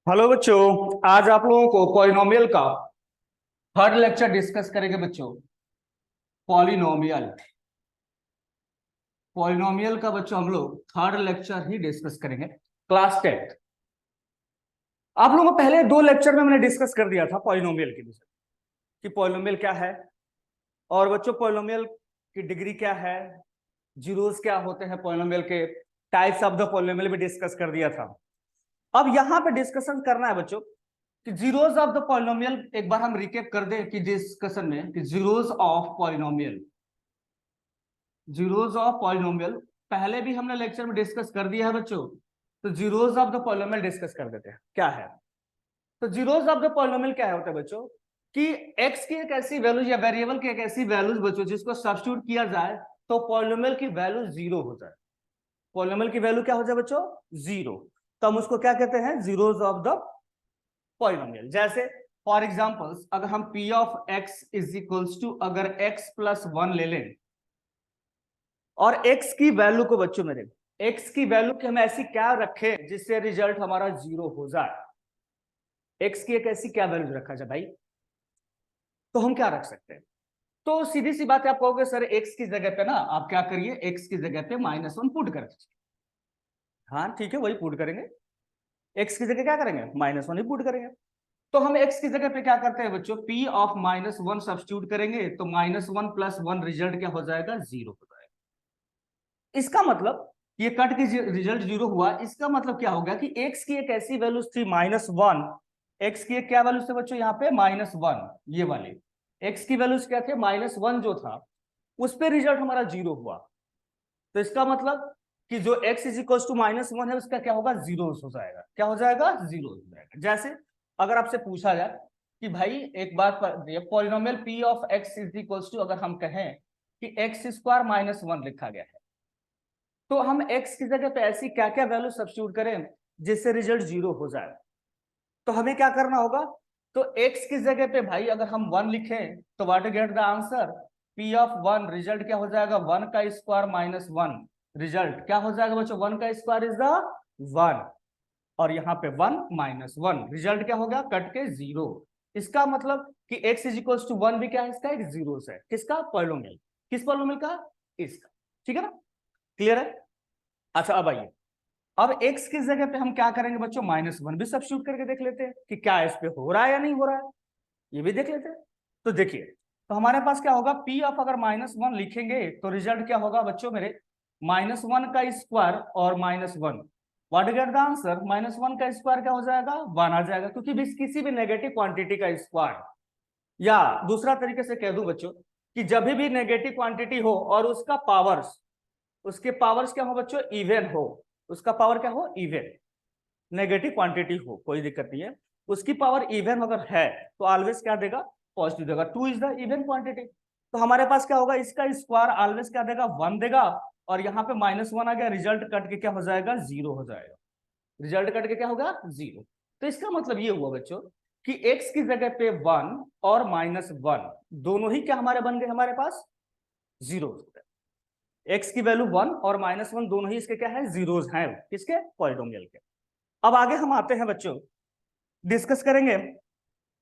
Hello बच्चों। आज आप लोगों को पॉलिनोमियल का थर्ड लेक्चर डिस्कस करेंगे बच्चों। पॉलिनोमियल पॉलिनोमियल का बच्चों हम लोग थर्ड लेक्चर ही डिस्कस करेंगे। क्लास 10। आप लोगों को पहले दो लेक्चर में मैंने डिस्कस कर दिया था पॉलिनोमियल के विषय कि पॉलिनोमियल क्या है, और बच्चों पॉलिनोमियल की डिग्री क्या है, जीरोस क्या होते हैं पॉलिनोमियल के, टाइप्स ऑफ द पॉलिनोमियल भी डिस्कस कर दिया था। अब यहां पे डिस्कशन करना है बच्चों कि जीरोस ऑफ द पॉलिनोमियल। एक बार हम रिकेप कर दें कि डिस्कशन में कि zeros of polynomial, zeros of polynomial पहले भी हमने लेक्चर में डिस्कस कर दिया है बच्चों। तो zeros of the polynomial discuss कर देते हैं क्या है। तो जीरोस ऑफ द पॉलिनोमियल क्या होता है बच्चों कि एक्स की एक ऐसी वैल्यू या वेरिएबल की एक ऐसी वैल्यूज बच्चों जिसको सब्स्टिट्यूट किया जाए तो पॉलिनोमियल की वैल्यू जीरो हो जाए। पॉलिनोमियल की वैल्यू क्या हो जाए बच्चों? जीरो। तो हम उसको क्या कहते हैं? Zeros of the polynomial. जैसे फॉर एग्जांपल्स अगर हम p of x is equals to अगर एक्स प्लस वन ले लें और एक्स की वैल्यू को बच्चों मेरे, एक्स की वैल्यू की हम ऐसी क्या रखें जिससे रिजल्ट हमारा जीरो हो जाए। एक्स की एक ऐसी क्या वैल्यू रखा जाए भाई, तो हम क्या रख सकते हैं? तो सीधी सी बात है, आप कहोगे सर एक्स की जगह पे ना आप क्या करिए, एक्स की जगह पे माइनस वन पुट कर दीजिए। हाँ ठीक है, वही पुट करेंगे। एक्स की जगह क्या करेंगे? माइनस वन ही पुट करेंगे। तो हम एक्स की जगह पे क्या करते हैं बच्चों? P of minus one substitute करेंगे तो minus one plus one result क्या हो जाएगा? जीरो हो जाएगा। इसका मतलब ये कट के रिजल्ट जीरो हुआ, इसका मतलब क्या होगा कि एक्स की एक ऐसी वैल्यू थी माइनस वन। एक्स की एक क्या वैल्यू थी बच्चों यहाँ पे? Minus one. ये वाली एक्स की वैल्यूज क्या थे? माइनस वन जो था उस पर रिजल्ट हमारा जीरो हुआ। तो इसका मतलब कि जो x is equal to minus one है उसका क्या होगा? जीरो हो जाएगा। क्या हो जाएगा? जीरो हो जाएगा। जैसे अगर आपसे पूछा जाए कि भाई एक बात polynomial p of x is equal to अगर हम कहें कि एक्स स्क्वायर माइनस वन लिखा गया है, तो हम x की जगह पे ऐसी क्या क्या वैल्यू सब्स्टिट्यूट करें जिससे रिजल्ट जीरो हो जाए। तो हमें क्या करना होगा? तो x की जगह पे भाई अगर हम वन लिखें तो what get the answer? p of one result क्या हो जाएगा? वन का स्क्वायर माइनस वन। रिजल्ट क्या हो जाएगा बच्चों? वन का स्क्वायर इज द वन, और यहाँ पे वन माइनस वन रिजल्ट क्या हो गया? कट के जीरो। इसका मतलब कि x is equal to one भी क्या है? इसका एक जीरो है। किसका? पॉलिनोमियल। किस पॉलिनोमियल का? इसका। ठीक है ना? क्लियर है? अच्छा अब आइए, अब x की जगह पे हम क्या करेंगे बच्चों? माइनस वन भी सब्स्टिट्यूट करके देख लेते हैं कि क्या इस पे हो रहा है या नहीं हो रहा है, ये भी देख लेते हैं। तो देखिए, तो हमारे पास क्या होगा? p ऑफ अगर माइनस वन लिखेंगे तो रिजल्ट क्या होगा बच्चों मेरे? माइनस वन का स्क्वायर और minus one. What get the answer? Minus one का स्क्वायर क्या हो जाएगा? वन आ जाएगा, क्योंकि भी किसी भी नेगेटिव क्वांटिटी का स्क्वायर, या दूसरा तरीके से कह दूं बच्चों कि जब भी नेगेटिव क्वांटिटी हो और उसका पावर्स, उसके पावर्स क्या हो बच्चों? इवन हो। उसका पावर क्या हो? इवन। नेगेटिव क्वांटिटी हो कोई दिक्कत नहीं है, उसकी पावर इवन अगर है तो ऑलवेज क्या देगा? पॉजिटिव देगा। Two is the even quantity. तो हमारे पास क्या होगा? इसका स्क्वायर ऑलवेज क्या देगा? वन देगा, और यहाँ पे माइनस वन आ गया, रिजल्ट कट के क्या हो जाएगा? जीरो हो जाएगा। रिजल्ट कट के क्या होगा? जीरो। तो इसका मतलब ये हुआ बच्चों कि एक्स की जगह पे वन और माइनस वन दोनों ही क्या हमारे बन गए? हमारे पास जीरो। एक्स की वैल्यू वन और माइनस वन दोनों ही इसके क्या है? जीरोज हैं। किसके? पॉलिनोमियल के। अब आगे हम आते हैं बच्चों, डिस्कस करेंगे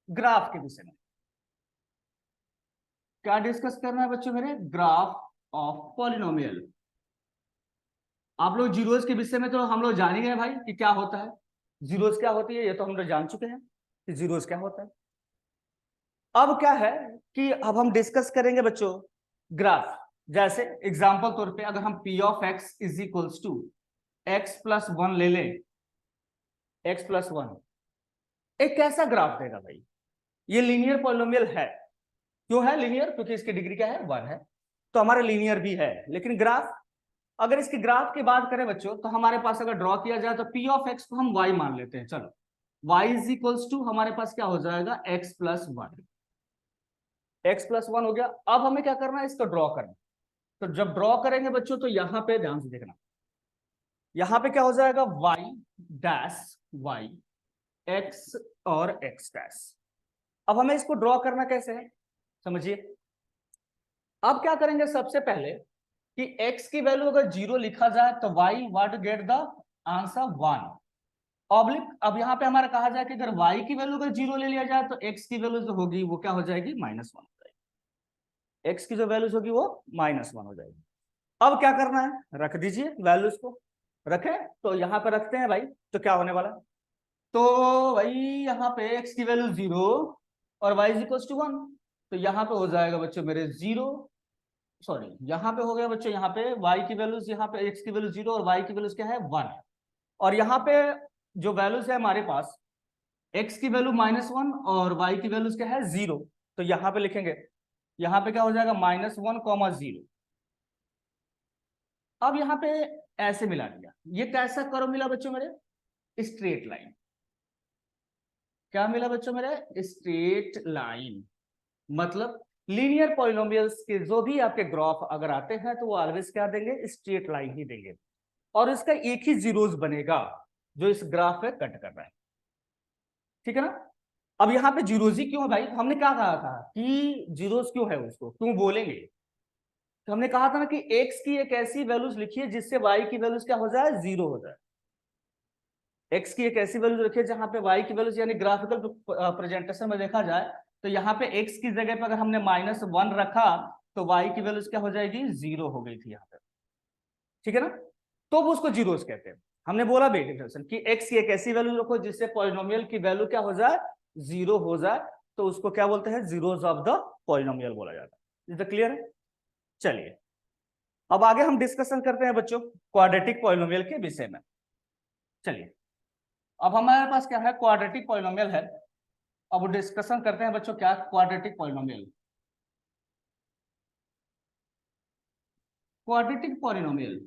ग्राफ के विषय में। क्या डिस्कस करना है बच्चों मेरे? Graph of polynomial. आप लोग जीरोस के विषय में तो हम लोग जान ही गए भाई कि क्या होता है, जीरोस क्या होती है, ये तो हम लोग जान चुके हैं कि जीरोस क्या होता है। अब क्या है कि अब हम डिस्कस करेंगे बच्चों ग्राफ। जैसे एग्जांपल तौर पे अगर हम p of x is equals to x plus one ले लें, एक्स प्लस वन एक कैसा ग्राफ देगा भाई? ये लीनियर पॉलिनोमियल है। क्यों है लीनियर? क्योंकि इसकी डिग्री क्या है? वन है। तो हमारा लीनियर भी है। लेकिन ग्राफ, अगर इसकी ग्राफ की बात करें बच्चों तो हमारे पास अगर ड्रॉ किया जाए तो पी ऑफ एक्स को हम वाई मान लेते हैं। चलो, वाई इज इक्वल्स टू हमारे पास क्या हो जाएगा? X plus one. X plus one हो गया। अब हमें क्या करना है? इसको ड्रॉ करना। तो जब ड्रॉ करेंगे बच्चों तो यहां पे ध्यान से देखना, यहां पे क्या हो जाएगा? वाई डैश वाई एक्स और एक्स डैश। अब हमें इसको ड्रॉ करना कैसे है समझिए। अब क्या करेंगे? सबसे पहले कि x की वैल्यू अगर जीरो लिखा जाए तो y what get the answer? One. Oblique, अब यहाँ पे हमारा कहा जाए कि अगर y की वैल्यू अगर 0 ले लिया जाए तो x की वैल्यू जो होगी वो क्या हो जाएगी, -1 हो जाएगी। x की जो वैल्यूज होगी वो -1 हो जाएगी। अब क्या करना है, रख दीजिए वैल्यूज को, रखें तो यहाँ पे रखते हैं भाई, तो क्या होने वाला, तो भाई यहाँ पे x की वैल्यू 0 और y इज इक्वल टू 1, तो यहाँ पे हो जाएगा बच्चों मेरे 0, सॉरी यहाँ पे हो गया बच्चों, यहाँ पे y की वैल्यूज, यहाँ पे x की वैल्यू 0 और y की वैल्यूज क्या है 1, और यहाँ पे जो वैल्यूज है हमारे पास, x की वैल्यू -1 और y की वैल्यूज क्या है 0, तो यहाँ पे लिखेंगे, यहाँ पे क्या हो जाएगा -1, 0। अब यहाँ पे ऐसे मिला दिया, ये कैसा कर्व मिला बच्चों मेरे, स्ट्रेट लाइन। क्या मिला बच्चों मेरे, स्ट्रेट लाइन। मतलब लीनियर पॉलिनोमियल्स के जो भी आपके ग्राफ अगर आते हैं तो वो ऑलवेज क्या देंगे, स्ट्रेट लाइन ही देंगे, और इसका एक ही जीरोस बनेगा जो इस ग्राफ पे कट कर रहा है, ठीक है ना। अब यहाँ पे जीरोस ही क्यों है भाई, तो हमने क्या कहा था कि जीरोस क्यों है, उसको क्यों बोलेंगे, तो हमने कहा था ना कि एक्स की एक ऐसी वैल्यूज लिखिए जिससे वाई की वैल्यूज क्या हो जाए, 0 हो जाए। एक्स की एक ऐसी वैल्यू रखिए जहां पे वाई की वैल्यूज, यानी ग्राफिकल प्रेजेंटेशन में देखा जाए तो यहाँ पे एक्स की जगह पे अगर हमने -1 रखा तो वाई की वैल्यूज क्या हो जाएगी, 0 हो गई थी यहाँ पे, ठीक है ना। तो वो उसको जीरोस कहते हैं। हमने बोला भी डिफरेंशिएशन कि एक्स की एक ऐसी वैल्यू रखो जिससे पॉलिनोमियल की वैल्यू क्या हो जाए, 0 हो जाए, तो उसको क्या बोलते हैं, जीरोस ऑफ द पॉलिनोमियल बोला जाता है। इज द क्लियर है। चलिए अब आगे हम डिस्कशन करते हैं बच्चों क्वाड्रेटिक पॉलिनोमियल के विषय में। चलिए अब हमारे पास क्या है, क्वाड्रेटिक पॉलिनोमियल है। अब डिस्कशन करते हैं बच्चों क्या, quadratic polynomial. Quadratic polynomial,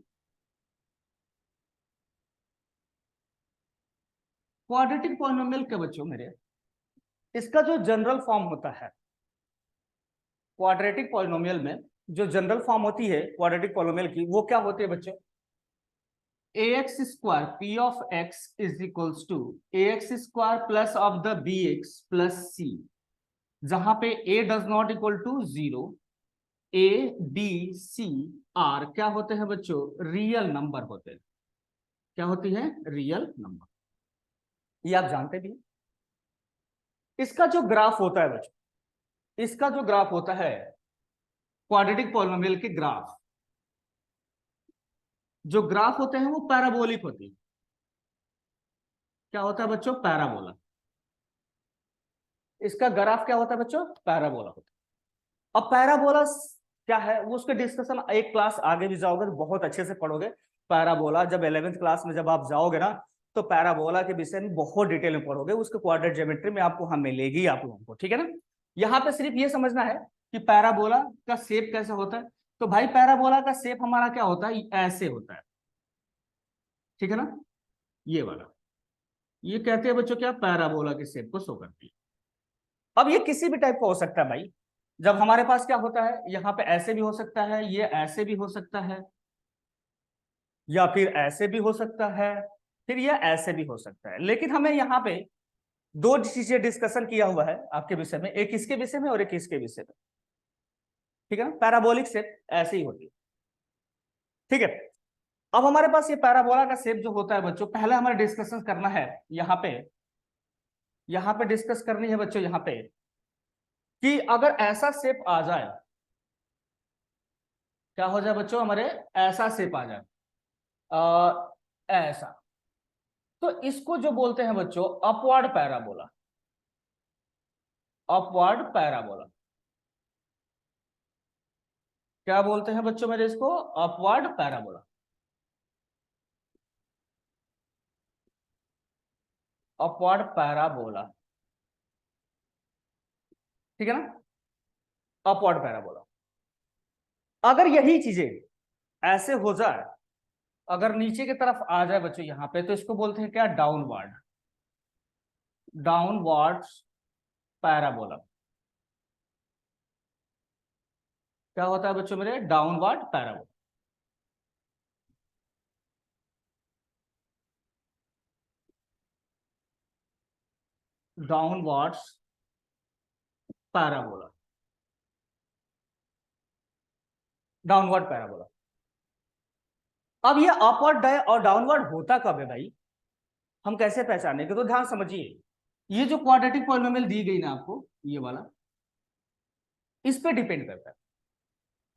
quadratic polynomial के बच्चों मेरे, इसका जो जनरल फॉर्म होता है क्वाड्रेटिक पॉलिनोमियल में, जो जनरल फॉर्म होती है क्वाड्रेटिक पॉलिनोमियल की, वो क्या होती है बच्चों, ax square p of x is equals to ax square plus of the bx plus c, जहां पे a does not equal to 0, a b c are क्या होते हैं बच्चों, रियल नंबर होते हैं। क्या होती है, रियल नंबर, ये आप जानते भी। इसका जो ग्राफ होता है बच्चों, इसका जो ग्राफ होता है क्वाड्रेटिक पॉलिनोमियल के ग्राफ, जो ग्राफ होते हैं वो पैराबोलिक होती है। क्या होता है बच्चों, पैराबोला। इसका ग्राफ क्या होता है बच्चों, पैराबोला होता है। अब पैराबोला क्या है वो, उसका डिस्कशन एक क्लास आगे भी जाओगे तो बहुत अच्छे से पढ़ोगे। पैराबोला जब 11वीं क्लास में जब आप जाओगे ना, तो पैराबोला के विषय में बहुत डिटेल में पढ़ोगे, उसके क्वाड्रेट ज्योमेट्री में आपको हम मिलेगी आप लोगों को, ठीक है ना। यहाँ पे सिर्फ ये समझना है कि पैराबोला का शेप कैसा होता है। तो भाई पैराबोला का शेप हमारा क्या होता है, ऐसे होता है, ठीक है ना, ये वाला, ये कहते हैं बच्चों क्या, पैराबोला के शेप को शो करती है। अब ये किसी भी टाइप का हो सकता है भाई, जब हमारे पास क्या होता है, यहाँ पे ऐसे भी हो सकता है, ये ऐसे भी हो सकता है, या फिर ऐसे भी हो सकता है, फिर ये ऐसे भी हो सकता है। लेकिन हमें यहाँ पे दो चीजें डिस्कशन किया हुआ है आपके विषय में, एक इसके विषय में और एक इसके विषय में, ठीक है ना। पैराबोलिक शेप ऐसे ही होती है, ठीक है। अब हमारे पास ये पैराबोला का शेप जो होता है बच्चों, पहले हमारे डिस्कशन करना है यहाँ पे डिस्कस करनी है बच्चों, यहाँ पे कि अगर ऐसा शेप आ जाए, क्या हो जाए बच्चों हमारे, ऐसा शेप आ जाए, ऐसा, तो इसको जो बोलते हैं बच्चों अपवर्ड पैराबोला, अपवर्ड पैराबोला। क्या बोलते हैं बच्चों मेरे इसको, अपवर्ड पैराबोला, अपवर्ड पैराबोला, ठीक है ना, अपवर्ड पैराबोला। अगर यही चीजें ऐसे हो जाए, अगर नीचे की तरफ आ जाए बच्चों यहाँ पे, तो इसको बोलते हैं क्या, डाउनवर्ड, डाउनवर्ड पैराबोला। क्या होता है बच्चों मेरे, downward parabola, downward parabola, downward parabola. अब ये अपवर्ड और डाउनवर्ड होता कब है भाई, हम कैसे पहचानेंगे? तो ध्यान समझिए, ये जो क्वाड्रेटिक पॉलिनोमियल दी गई ना आपको, ये वाला, इस पे डिपेंड करता है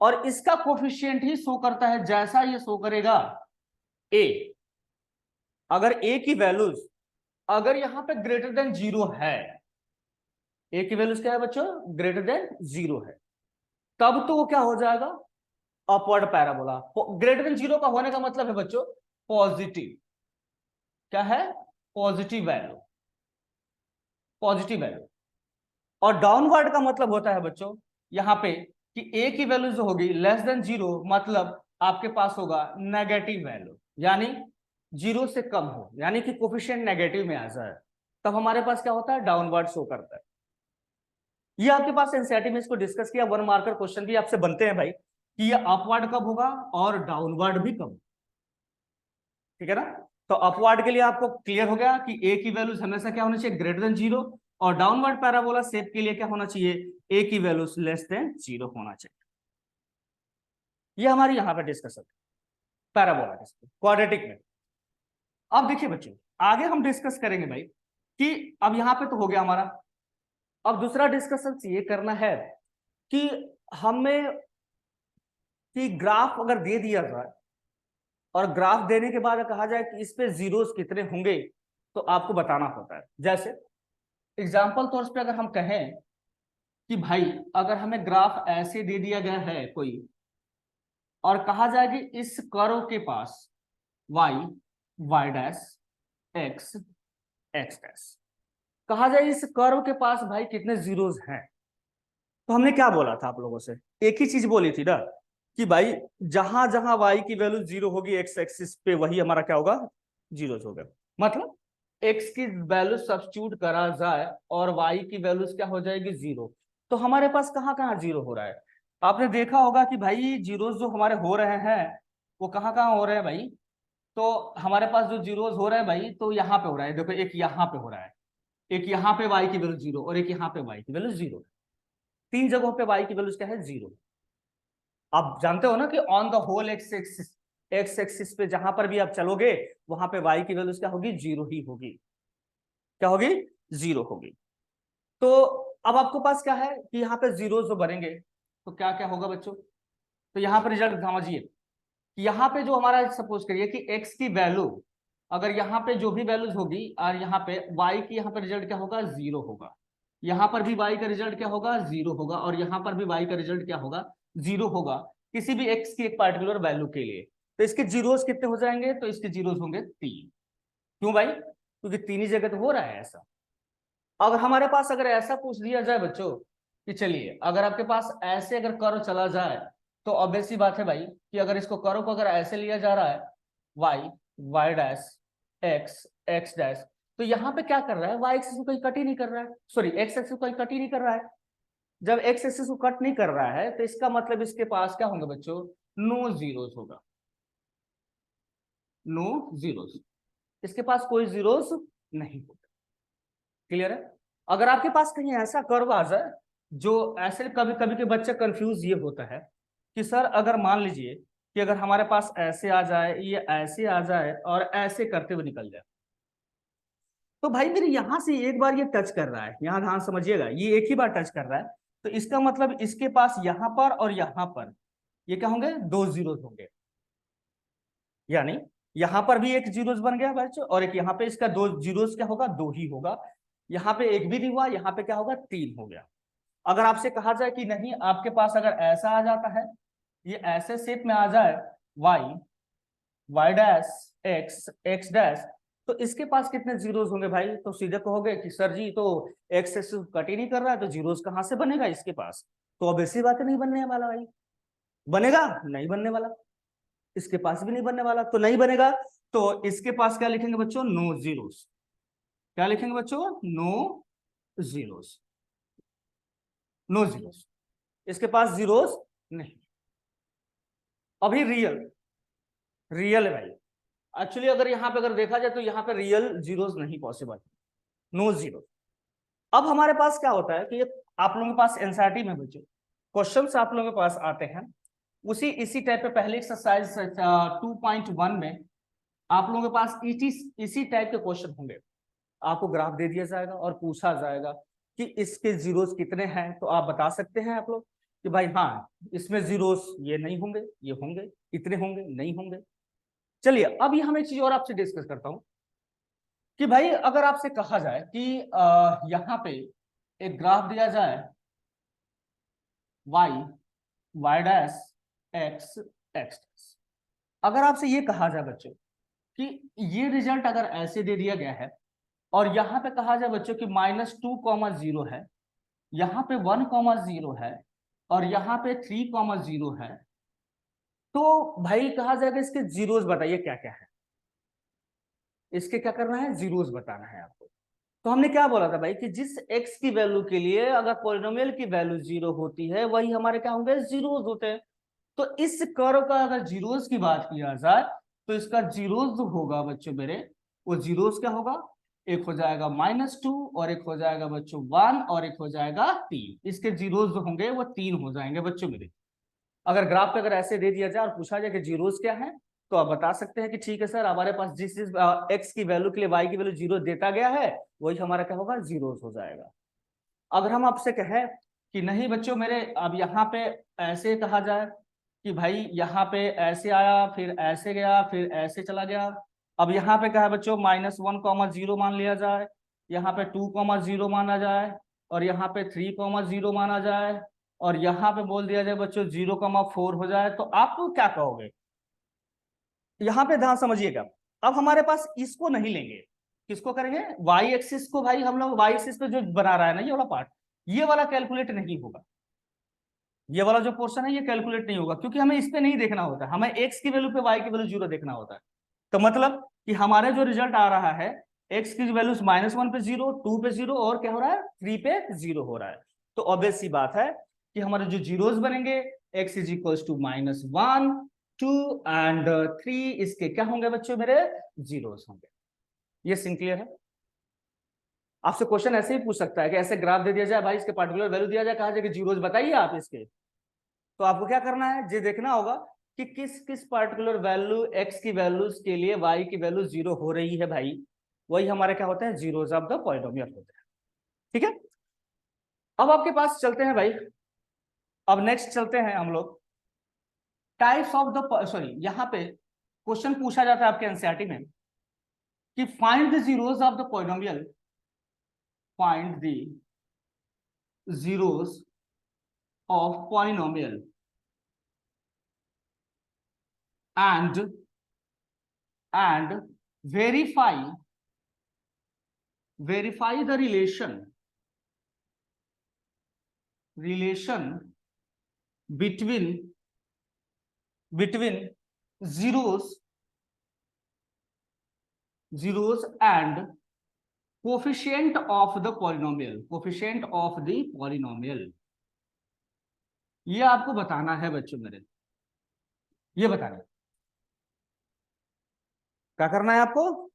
और इसका कोफिशिएंट ही शो करता है जैसा ये शो करेगा ए। अगर ए की वैल्यूज अगर यहां पे ग्रेटर देन 0 है, ए की वैल्यूज क्या है बच्चों? ग्रेटर देन 0 है, तब तो वो क्या हो जाएगा? Upward parabola. ग्रेटर देन 0 का होने का मतलब है बच्चों पॉजिटिव। क्या है? Positive value, positive value. और डाउनवर्ड का मतलब होता है बच्चों यहां पे कि ए की वैल्यू जो होगी लेस देन 0, मतलब आपके पास होगा नेगेटिव वैल्यू, यानी 0 से कम हो, यानी कि कोफिशिएंट नेगेटिव में आ जाए, तब हमारे पास क्या होता है? डाउनवर्ड शो करता है। ये आपके पास एनसीईआरटी में इसको डिस्कस किया, 1 मार्कर क्वेश्चन भी आपसे बनते हैं भाई कि ये अपवर्ड कब होगा और डाउनवर्ड भी कब, ठीक है ना? तो अपवर्ड के लिए आपको क्लियर हो गया कि ए की वैल्यूज हमेशा क्या होनी चाहिए? Greater than 0। और डाउनवर्ड पैराबोला शेप के लिए क्या होना चाहिए? ए की वैल्यूज लेस देन 0 होना चाहिए। ये हमारी यहां पर डिस्कशन पैराबोला क्वाड्रेटिक में। अब देखिए बच्चों, आगे हम डिस्कस करेंगे भाई कि अब यहां पे तो हो गया हमारा, अब दूसरा डिस्कशन ये करना है कि हमें कि ग्राफ अगर दे दिया जाए और ग्राफ देने के बाद कहा जाए कि इस पे जीरोस कितने होंगे, तो आपको बताना होता है। जैसे एग्जाम्पल तौर पे अगर हम कहें कि भाई अगर हमें ग्राफ ऐसे दे दिया गया है कोई, और कहा जाए कि इस कर्व के पास y y dash x x dash, कहा जाए इस कर्व के पास भाई कितने जीरोस हैं, तो हमने क्या बोला था आप लोगों से? एक ही चीज बोली थी ना कि भाई जहां जहां y की वैल्यू 0 होगी x एक्सिस पे, वही हमारा क्या होगा? जीरोस होगा। मतलब x की वैल्यू सब्स्टिट्यूट करा जाए और y की वैल्यूज क्या हो जाएगी? 0। तो हमारे पास कहाँ कहाँ 0 हो रहा है? आपने देखा होगा कि भाई जीरोस जो हमारे हो रहे हैं वो कहाँ कहाँ हो रहे हैं भाई? तो हमारे पास जो जीरोस हो रहे हैं भाई, तो यहाँ पे हो रहा है, देखो एक यहाँ पे हो रहा है, एक यहाँ पे y की वैल्यू 0 और एक यहाँ पे y की वैल्यू 0। 3 जगहों पे y की वैल्यू क्या है? 0। आप जानते हो ना कि on the whole x axis पे जहां पर भी आप चलोगे वहां पे y की वैल्यू क्या होगी? 0 ही होगी। क्या होगी? 0 होगी। तो अब आपके पास क्या है कि यहाँ पे जीरो जो बनेंगे तो क्या क्या होगा बच्चों? तो यहाँ पर रिजल्ट समझिए कि यहाँ पे जो हमारा, सपोज करिए कि x की वैल्यू, अगर यहाँ पे जो भी वैल्यूज होगी और यहाँ पे y की, यहाँ पे रिजल्ट क्या होगा? 0 होगा। यहाँ पर भी y का रिजल्ट क्या होगा? 0 होगा। और यहाँ पर भी y का रिजल्ट क्या होगा? 0 होगा, किसी भी x की एक पार्टिकुलर वैल्यू के लिए। तो इसके जीरोस कितने हो जाएंगे? तो इसके जीरोस होंगे 3। क्यों भाई? क्योंकि 3 ही जगह तो हो रहा है ऐसा। अगर हमारे पास अगर ऐसा पूछ दिया जाए बच्चों कि चलिए अगर आपके पास ऐसे अगर कर्व चला जाए, तो ऑब्वियस सी बात है भाई कि अगर इसको कर्व को अगर ऐसे लिया जा रहा है y y dash x x dash, तो यहाँ पे क्या कर रहा है? y एक्सिस को कोई कट ही नहीं कर रहा है, सॉरी x एक्सिस को कोई कट ही नहीं कर रहा है। जब x एक्सिस को कट नहीं कर रहा है तो इसका मतलब इसके पास क्या होंगे बच्चों? नो जीरोस होगा, नो जीरोस। इसके पास कोई जीरोस नहीं होगा। क्लियर है? अगर आपके पास कहीं ऐसा कर्व आ जाए, जो ऐसे कभी कभी के बच्चे कंफ्यूज ये होता है कि सर अगर मान लीजिए कि अगर हमारे पास ऐसे आ जाए, ये ऐसे आ जाए और ऐसे करते हुए निकल जाए, तो भाई मेरे यहां से एक बार ये टच कर रहा है, यहां ध्यान समझिएगा, ये एक ही बार टच कर रहा है, तो इसका मतलब इसके पास यहां पर और यहां पर ये क्या होंगे? 2 जीरोस होंगे। यानी यहां पर भी एक जीरोस बन गया बच्चों, और एक यहाँ पे इसका 2 जीरोस क्या होगा? 2 ही होगा। यहाँ पे एक भी नहीं हुआ, यहाँ पे क्या होगा? 3 हो गया। अगर आपसे कहा जाए कि नहीं आपके पास अगर ऐसा आ जाता है, ये ऐसे शेप में आ जाए y y dash x x dash, तो इसके पास कितने जीरोस होंगे भाई? तो सीधे कहोगे कि सर जी तो x से कट ही नहीं कर रहा है, तो जीरोस कहां से बनेगा इसके पास? तो अब ऐसी बात नहीं बनने वाला भाई। बनेगा? नहीं बनने वाला। इसके पास भी नहीं बनने वाला, तो नहीं बनेगा। तो इसके पास क्या लिखेंगे बच्चों? No zeros. क्या लिखेंगे बच्चों? No zeros, no zeros. इसके पास जीरोस नहीं। अभी रियल, रियल है भाई। एक्चुअली अगर यहाँ पे अगर देखा जाए तो यहाँ पे रियल जीरोस नहीं पॉसिबल, नो जीरो। अब हमारे पास क्या होता है कि ये आप लोगों के पास एनसीईआरटी में बच्चों क्वेश्चंस आप लोगों के पास आते हैं, उसी इसी टाइप पे पहले एक्सरसाइज 2.1 में आप लोगों के पास इसी टाइप के क्वेश्चन होंगे। आपको ग्राफ दे दिया जाएगा और पूछा जाएगा कि इसके जीरोस कितने हैं, तो आप बता सकते हैं आप लोग कि भाई हाँ इसमें जीरोस ये नहीं होंगे, ये होंगे, इतने होंगे, नहीं होंगे। चलिए अब हम एक चीज और आपसे डिस्कस करता हूं कि भाई अगर आपसे कहा जाए कि यहाँ पे एक ग्राफ दिया जाए y y dash x x, अगर आपसे ये कहा जाए बच्चों कि ये रिजल्ट अगर ऐसे दे दिया गया है और यहाँ पे कहा जाए बच्चों कि -2,0 है, यहाँ पे 1,0 है और यहाँ पे 3,0 है, तो भाई कहा जाएगा इसके जीरोस बताइए क्या क्या है। इसके क्या करना है, जीरोस बताना है आपको। तो हमने क्या बोला था भाई कि जिस x की वैल्यू के लिए अगर पॉलिनोमियल की वैल्यू 0 होती है वही हमारे क्या होंगे, जीरोस होते हैं। तो इस कर्व का अगर जीरोस की बात किया जाए तो इसका जीरोस जो होगा बच्चों मेरे, वो जीरोस क्या होगा, एक हो जाएगा -2 और एक हो जाएगा बच्चों 1 और एक हो जाएगा 3। इसके जीरोस जो होंगे वो 3 हो जाएंगे बच्चों मेरे। अगर ग्राफ पे अगर ऐसे दे दिया जाए और पूछा जाए कि जीरोस क्या है, तो आप बता सकते हैं कि ठीक है सर हमारे पास जिस एक्स की वैल्यू के लिए वाई की वैल्यू 0 देता गया है वही हमारा क्या होगा, जीरोस हो जाएगा। अगर हम आपसे कहें कि नहीं बच्चों मेरे, अब यहाँ पे ऐसे कहा जाए कि भाई यहाँ पे ऐसे आया फिर ऐसे गया फिर ऐसे चला गया, अब यहाँ पे क्या है बच्चों -1,0 मान लिया जाए, यहाँ पे 2,0 माना जाए और यहाँ पे 3,0 माना जाए और यहाँ पे बोल दिया जाए बच्चों 0,4 हो जाए, तो आप क्या कहोगे? यहाँ पे ध्यान समझिएगा। अब हमारे पास इसको नहीं लेंगे, किसको करेंगे, वाई एक्सिस को। भाई हम लोग वाई एक्सिस पे जो बना रहा है ना ये वाला पार्ट, ये वाला कैलकुलेट नहीं होगा, ये वाला जो पोर्शन है ये कैलकुलेट नहीं होगा, क्योंकि हमें इस पे नहीं देखना होता, हमें एक्स की वैल्यू पे वाई की वैल्यू 0 देखना होता है। तो मतलब कि हमारे जो रिजल्ट आ रहा है एक्स की वैल्यू -1 पे 0, 2 पे 0 और क्या हो रहा है 3 पे 0 हो रहा है। तो ऑब्वियस सी बात है कि हमारे जो जीरोस बनेंगे x is equals to -1, 2 and 3, इसके क्या होंगे बच्चों मेरे, जीरोस होंगे। ये सिंपल है। आपसे क्वेश्चन ऐसे ही पूछ सकता है कि ऐसे ग्राफ दे दिया जाए, भाई इसके पार्टिकुलर वैल्यू दिया जाए, कहा जाए कि जीरोस बताइए आप इसके, तो आपको क्या करना है, ये देखना होगा कि किस किस पार्टिकुलर वैल्यू x की वैल्यूज के लिए y की वैल्यू 0 हो रही है भाई, वही हमारे क्या होते हैं, जीरोस ऑफ द पॉलिनोमियल होते हैं। ठीक है, अब आपके पास चलते हैं भाई, अब नेक्स्ट चलते हैं हम लोग टाइप्स ऑफ द, सॉरी यहाँ पे क्वेश्चन पूछा जाता है आपके एनसीईआरटी में कि find the zeros of the polynomial, find the zeros of polynomial and verify the relation between zeros and coefficient of the polynomial। ये आपको बताना है बच्चों मेरे, ये बताना क्या करना है आपको,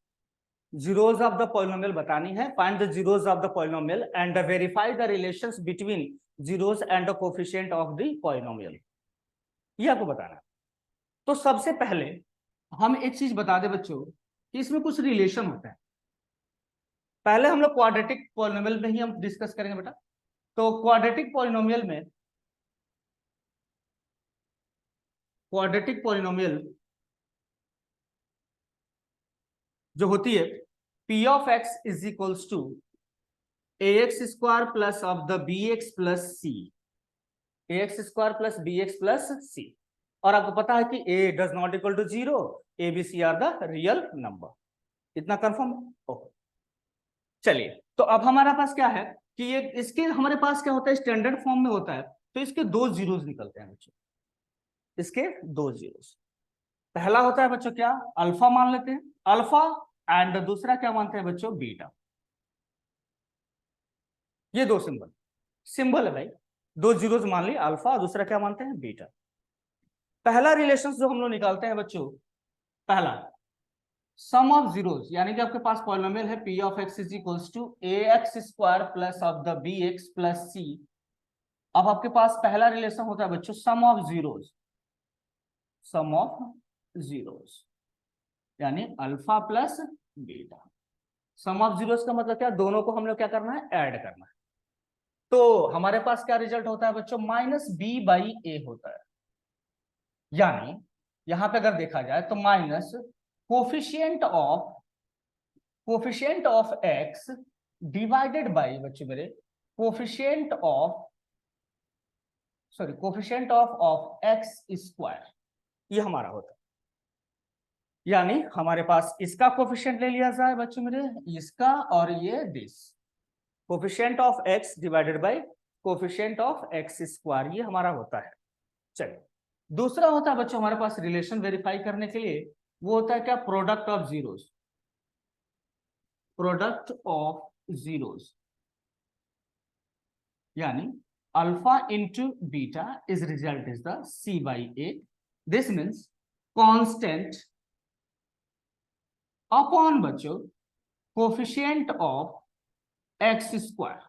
zeros of the polynomial बतानी है, find the zeros of the polynomial and verify the relations between zeros and the coefficient of the polynomial, ये आपको बताना है। तो सबसे पहले हम एक चीज बता दें बच्चों कि इसमें कुछ रिलेशन होता है। पहले हम लोग क्वाड्रेटिक पॉलिनोमियल में ही हम डिस्कस करेंगे बेटा। तो क्वाड्रेटिक पॉलिनोमियल जो होती है p of x is equals to ax square plus of the bx plus c, ax square plus bx plus c, और आपको पता है कि a does not equal to 0, a b c are the real number. इतना confirm okay. चलिए तो अब हमारे पास क्या है कि ये इसके हमारे पास क्या होता है, स्टैंडर्ड फॉर्म में होता है, तो इसके दो जीरोस निकलते हैं बच्चों, इसके दो जीरोस। पहला होता है बच्चों क्या, अल्फा मान लेते हैं, अल्फा, एंड दूसरा क्या मानते हैं बच्चों, बीटा। ये दो सिंबल है भाई, दो जीरोस मान ली, अल्फा, दूसरा क्या मानते हैं, बीटा। पहला रिलेशन जो हम लोग निकालते हैं बच्चों, पहला सम ऑफ जीरोस, यानी कि आपके पास पॉलिनोमियल है p of x is equals to ax square plus of the bx plus c। अब आपके पास पहला रिलेशन होता है बच्चों sum of zeros, sum of zeros. यानी alpha plus beta. Sum of zeros का मतलब क्या, दोनों को हम लोग क्या करना है, ऐड करना है। तो हमारे पास क्या रिजल्ट होता है बच्चों, माइनस बी बाई ए होता है। यानी यहां पे अगर देखा जाए तो minus coefficient of x divided by बच्चों मेरे कोफिशिएंट ऑफ एक्स स्क्वायर, ये हमारा होता है। यानी हमारे पास इसका कोफिशिएंट ले लिया जाए बच्चों मेरे, इसका, और ये this coefficient of x divided by coefficient of x square, ये हमारा होता है। चलिए, दूसरा होता है बच्चों हमारे पास रिलेशन वेरीफाई करने के लिए, वो होता है क्या, प्रोडक्ट ऑफ जीरोस। यानी alpha into beta is result is the c by a. This means constant upon बच्चों coefficient of x square.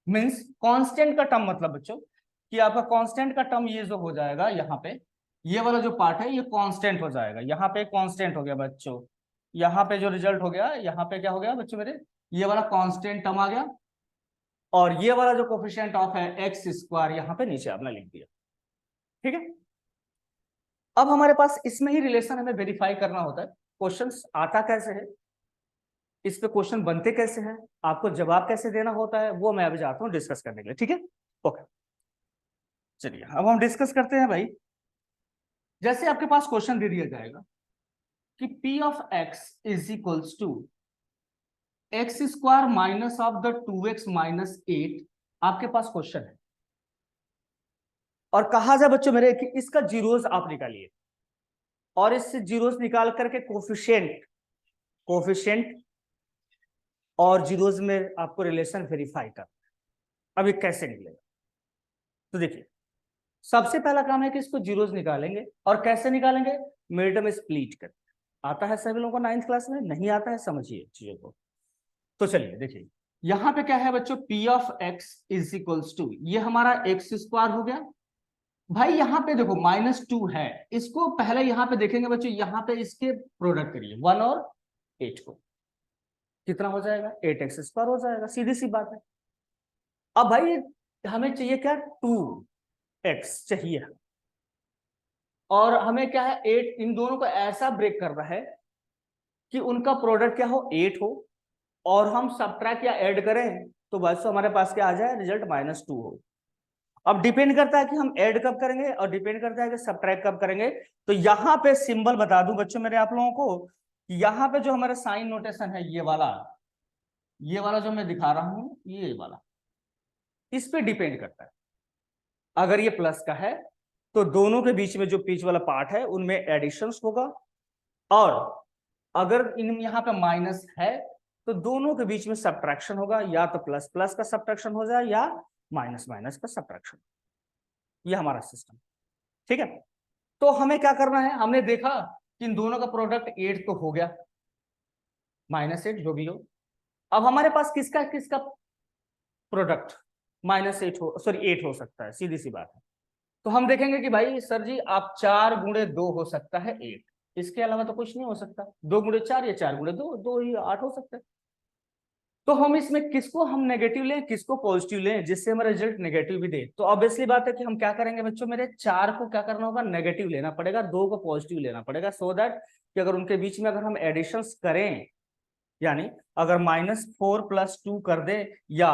Means constant का टर्म मतलब बच्चों कि आपका कांस्टेंट का टर्म ये जो हो जाएगा यहाँ पे, ये वाला जो पार्ट है ये कांस्टेंट हो जाएगा। यहाँ पे कांस्टेंट हो गया बच्चों, यहाँ पे जो रिजल्ट हो गया, यहाँ पे क्या हो गया बच्चों मेरे, ये वाला कांस्टेंट टर्म आ गया, और ये वाला जो कोफिशिएंट ऑफ है एक्स स्क्वायर यहाँ पे नीचे आपने लिख दिया। ठीक है, अब हमारे पास इसमें ही रिलेशन हमें वेरीफाई करना होता है। क्वेश्चंस आता कैसे है, इस पे क्वेश्चन बनते कैसे हैं, आपको जवाब कैसे देना होता है, वो मैं अभी जाता हूं डिस्कस करने के लिए। ठीक है, ओके, चलिए अब हम डिस्कस करते हैं भाई। जैसे आपके पास क्वेश्चन दे दिया जाएगा कि P of x is equals to x square minus of the 2x minus 8, आपके पास क्वेश्चन है, और कहा जाए बच्चों मेरे कि इसका जीरोस आप निकालिए, और इससे जीरोस निकाल करके कोफिशिएंट और जीरोस में आपको रिलेशन वेरीफाई कर। अब ये कैसे निकलेगा, तो देखिए सबसे पहला काम है कि इसको जीरोस निकालेंगे, और कैसे निकालेंगे, मिड में स्प्लिट कर। आता है सभी लोगों को 9th क्लास में, नहीं आता है समझिए चीजों को। तो चलिए देखिए, यहां पे क्या है बच्चों, P of x is equals to, ये हमारा एक्स स्क्वायर हो गया भाई। यहां पे देखो -2 है, इसको पहले यहां पे देखेंगे बच्चों, यहां पे इसके प्रोडक्ट करिए 1 और 8 को, कितना हो जाएगा, 8x स्क्वायर हो जाएगा, सीधी सी बात है। अब भाई हमें चाहिए क्या, 2x चाहिए, और हमें क्या है 8, इन दोनों को ऐसा ब्रेक करना है कि उनका प्रोडक्ट क्या हो, 8 हो, और हम सबट्रैक्ट या ऐड करें तो बस हमारे पास क्या आ जाए, रिजल्ट -2 हो। अब डिपेंड करता है कि हम ऐड कब करेंगे, और डिपेंड करता है कि सबट्रैक्ट कब करेंगे। तो यहां पे सिंबल बता दूं बच्चों मेरे आप लोगों को, यहां पे जो हमारा साइन नोटेशन है, ये वाला जो मैं दिखा रहा हूं, ये वाला, इस पे डिपेंड करता है। अगर ये प्लस का है तो दोनों के बीच में जो बीच वाला पार्ट है उनमें एडिशंस होगा, और अगर इन यहाँ पे माइनस है तो दोनों के बीच में सब्ट्रैक्शन होगा, या तो प्लस प्लस का सब्ट्रैक्शन हो जाए या माइनस माइनस का सब्ट्रैक्शन। ये हमारा सिस्टम, ठीक है। तो हमें क्या करना है, हमने देखा कि इन दोनों का प्रोडक्ट 8 तो हो गया, -8 जो भी हो। अब हमारे पास किसका किसका प्रोडक्ट -8 हो, सॉरी 8 हो सकता है, सीधी सी बात है। तो हम देखेंगे कि भाई सर जी आप 4 गुणे 2 हो सकता है 8, इसके अलावा तो कुछ नहीं हो सकता। 2 गुणे 4 या 4 गुणे 2, 2 ही 8 हो सकता है। तो हम इसमें किसको हम नेगेटिव लें, किसको पॉजिटिव लें, जिससे हमारा रिजल्ट नेगेटिव भी दे। तो ऑब्वियसली बात है कि हम क्या करेंगे बच्चों मेरे, 4 को क्या करना होगा, नेगेटिव लेना पड़ेगा, 2 को पॉजिटिव लेना पड़ेगा, सो दैट कि अगर उनके बीच में अगर हम एडिशंस करें, यानी अगर -4 + 2 कर दे या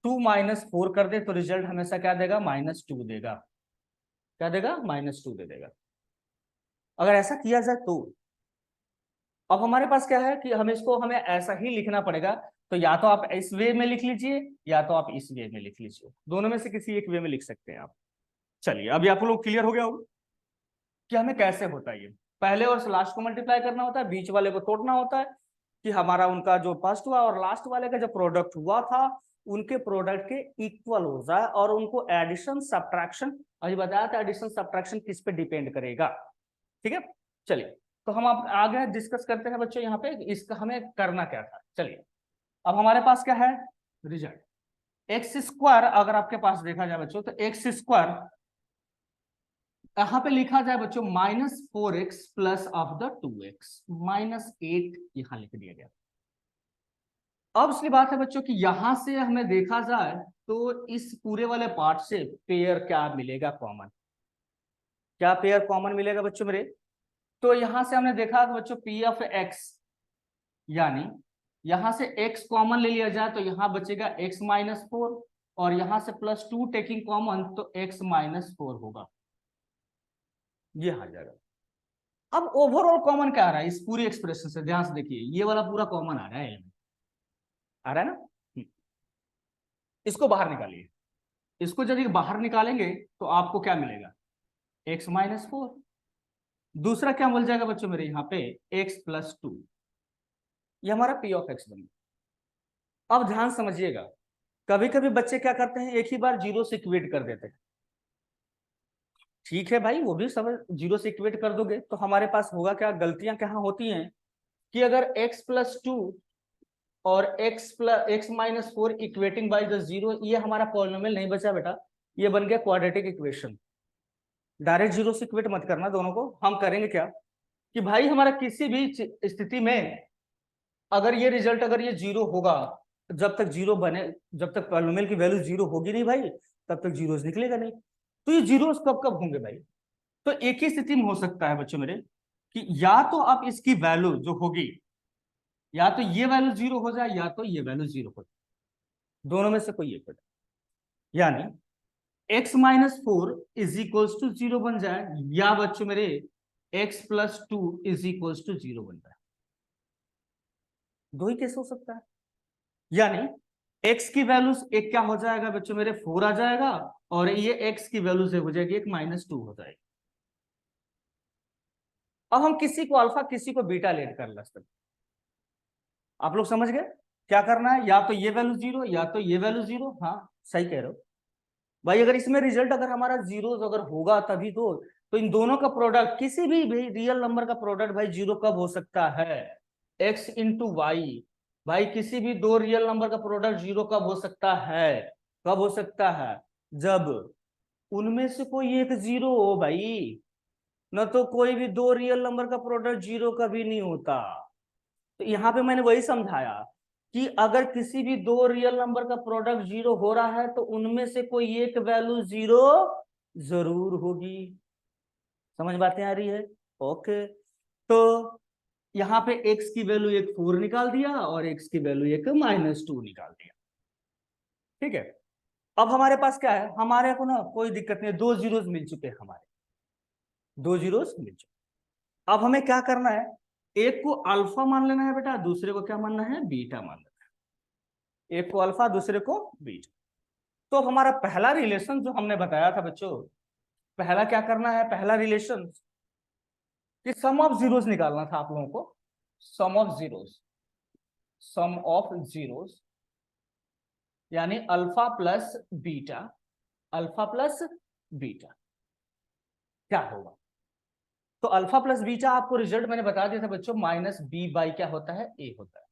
2 - 4 कर दे, तो रिजल्ट हमेशा क्या देगा, -2 देगा। क्या देगा, -2 दे देगा, अगर ऐसा किया जाए तो। अब हमारे पास क्या है कि हमें ऐसा ही लिखना पड़ेगा। तो या तो आप इस वे में लिख लीजिए, या तो आप इस वे में लिख लीजिए, दोनों में से किसी एक वे में लिख सकते हैं आप। चलिए अभी आप लोग क्लियर हो गया होगा कि हमें कैसे होता है। ये पहले और लास्ट को मल्टीप्लाई करना होता है, बीच वाले को तोड़ना होता है, कि हमारा उनका जो फर्स्ट हुआ और लास्ट वाले का जो प्रोडक्ट हुआ था उनके प्रोडक्ट के इक्वल हो जाए, और उनको एडिशन सब्ट्रैक्शन, अभी बताया था एडिशन सब्ट्रैक्शन किस पे डिपेंड करेगा। ठीक है, चलिए तो हम अब आगे डिस्कस करते हैं बच्चों, यहाँ पे इसका हमें करना क्या था। चलिए अब हमारे पास क्या है, रिजल्ट एक्स स्क्वायर, अगर आपके पास देखा जाए बच्चों तो एक्स स्क्वायर यहां पे लिखा जाए बच्चों -4x plus of the 2x, -8 यहां लिख दिया गया। अब इसलिए बात है बच्चों कि यहां से हमें देखा जाए तो इस पूरे वाले पार्ट से पेयर क्या मिलेगा कॉमन, क्या पेयर कॉमन मिलेगा बच्चों मेरे। तो यहां से हमने देखा कि बच्चों पी ऑफ एक्स, यानी यहां से x कॉमन ले लिया जाए तो यहां बचेगा x-4, और यहां से +2 टेकिंग कॉमन तो x-4 होगा, ये आ जाएगा। अब ओवरऑल कॉमन क्या आ रहा है इस पूरी एक्सप्रेशन से, ध्यान से देखिए, ये वाला पूरा कॉमन आ रहा है, आ रहा है ना। इसको बाहर निकालिए, इसको यदि बाहर निकालेंगे तो आपको क्या मिलेगा, x-4। दूसरा क्या मिल जाएगा बच्चों मेरे यहाँ पे x+2, ये हमारा p ऑफ x बन गया। अब ध्यान समझिएगा, कभी कभी बच्चे क्या करते हैं, एक ही बार जीरो से इक्वेट कर देते हैं। ठीक है भाई, वो भी सब जीरो से इक्वेट कर दोगे तो हमारे पास होगा क्या, गलतियां कहाँ होती हैं कि अगर x+2 और x-4 equating by the zero, ये हमारा पॉलिनोमियल नहीं बचा बेटा, ये बन गया क्वाड्रेटिक इक्वेशन। डायरेक्ट जीरो से इक्वेट मत करना दोनों को। हम करेंगे क्या कि भाई हमारा किसी भी स्थिति में अगर ये रिजल्ट, अगर ये जीरो होगा, जब तक जीरो बने, जब तक पॉलिनोमियल की वैल्यू जीरो होगी नहीं भाई, तब तक जीरोस निकलेगा नहीं। तो ये जीरोस कब कब होंगे भाई, तो एक ही स्थिति में हो सकता है बच्चों मेरे कि या तो आप इसकी वैल्यू जो होगी, या तो ये वैल्यू जीरो हो जाए या तो ये वैल्यू जीरो हो जाए, दोनों में से कोई एक हो जाए, यानी x-4 is equals to zero बन जाए, या बच्चों मेरे x+2 is equals to zero बन जाए। दो ही केस हो सकता है, यानी x की वैल्यूज एक क्या हो जाएगा बच्चों मेरे, 4 आ जाएगा, और ये x की वैल्यू से हो जाएगी एक -2 हो जाएगी। अब हम किसी को अल्फा किसी को बीटा लेट कर सकते, आप लोग समझ गए क्या करना है, या तो ये वैल्यू जीरो या तो ये वैल्यू जीरो। हाँ सही कह रहे हो भाई, अगर इसमें रिजल्ट अगर हमारा जीरो अगर होगा तभी तो इन दोनों का प्रोडक्ट, किसी भी रियल नंबर का प्रोडक्ट भाई जीरो कब हो सकता है, x इंटू वाई। भाई किसी भी दो रियल नंबर का प्रोडक्ट जीरो कब हो सकता है, कब हो सकता है, जब उनमें से कोई एक जीरो हो भाई, न तो कोई भी दो रियल नंबर का प्रोडक्ट जीरो कभी नहीं होता। तो यहाँ पे मैंने वही समझाया कि अगर किसी भी दो रियल नंबर का प्रोडक्ट जीरो हो रहा है तो उनमें से कोई एक वैल्यू जीरो जरूर होगी। समझ बातें आ रही है, ओके। तो यहाँ पे x की वैल्यू एक 4 निकाल दिया और x की वैल्यू एक -2 निकाल दिया, ठीक है। अब हमारे पास क्या है, हमारे को ना कोई दिक्कत नहीं, दो जीरोस मिल चुके हैं हमारे, दो जीरोस मिल चुके। अब हमें क्या करना है, एक को अल्फा मान लेना है बेटा, दूसरे को क्या मानना है, बीटा मान लेना है। एक को अल्फा दूसरे को बीटा। तो हमारा पहला रिलेशन जो हमने बताया था बच्चों, पहला क्या करना है, पहला रिलेशन कि सम ऑफ जीरोस निकालना था आप लोगों को, sum of zeros, sum of zeros, यानी alpha plus beta, alpha plus beta क्या होगा। तो अल्फा प्लस बीटा आपको रिजल्ट मैंने बता दिया था बच्चों, -b बाई क्या होता है, a होता है।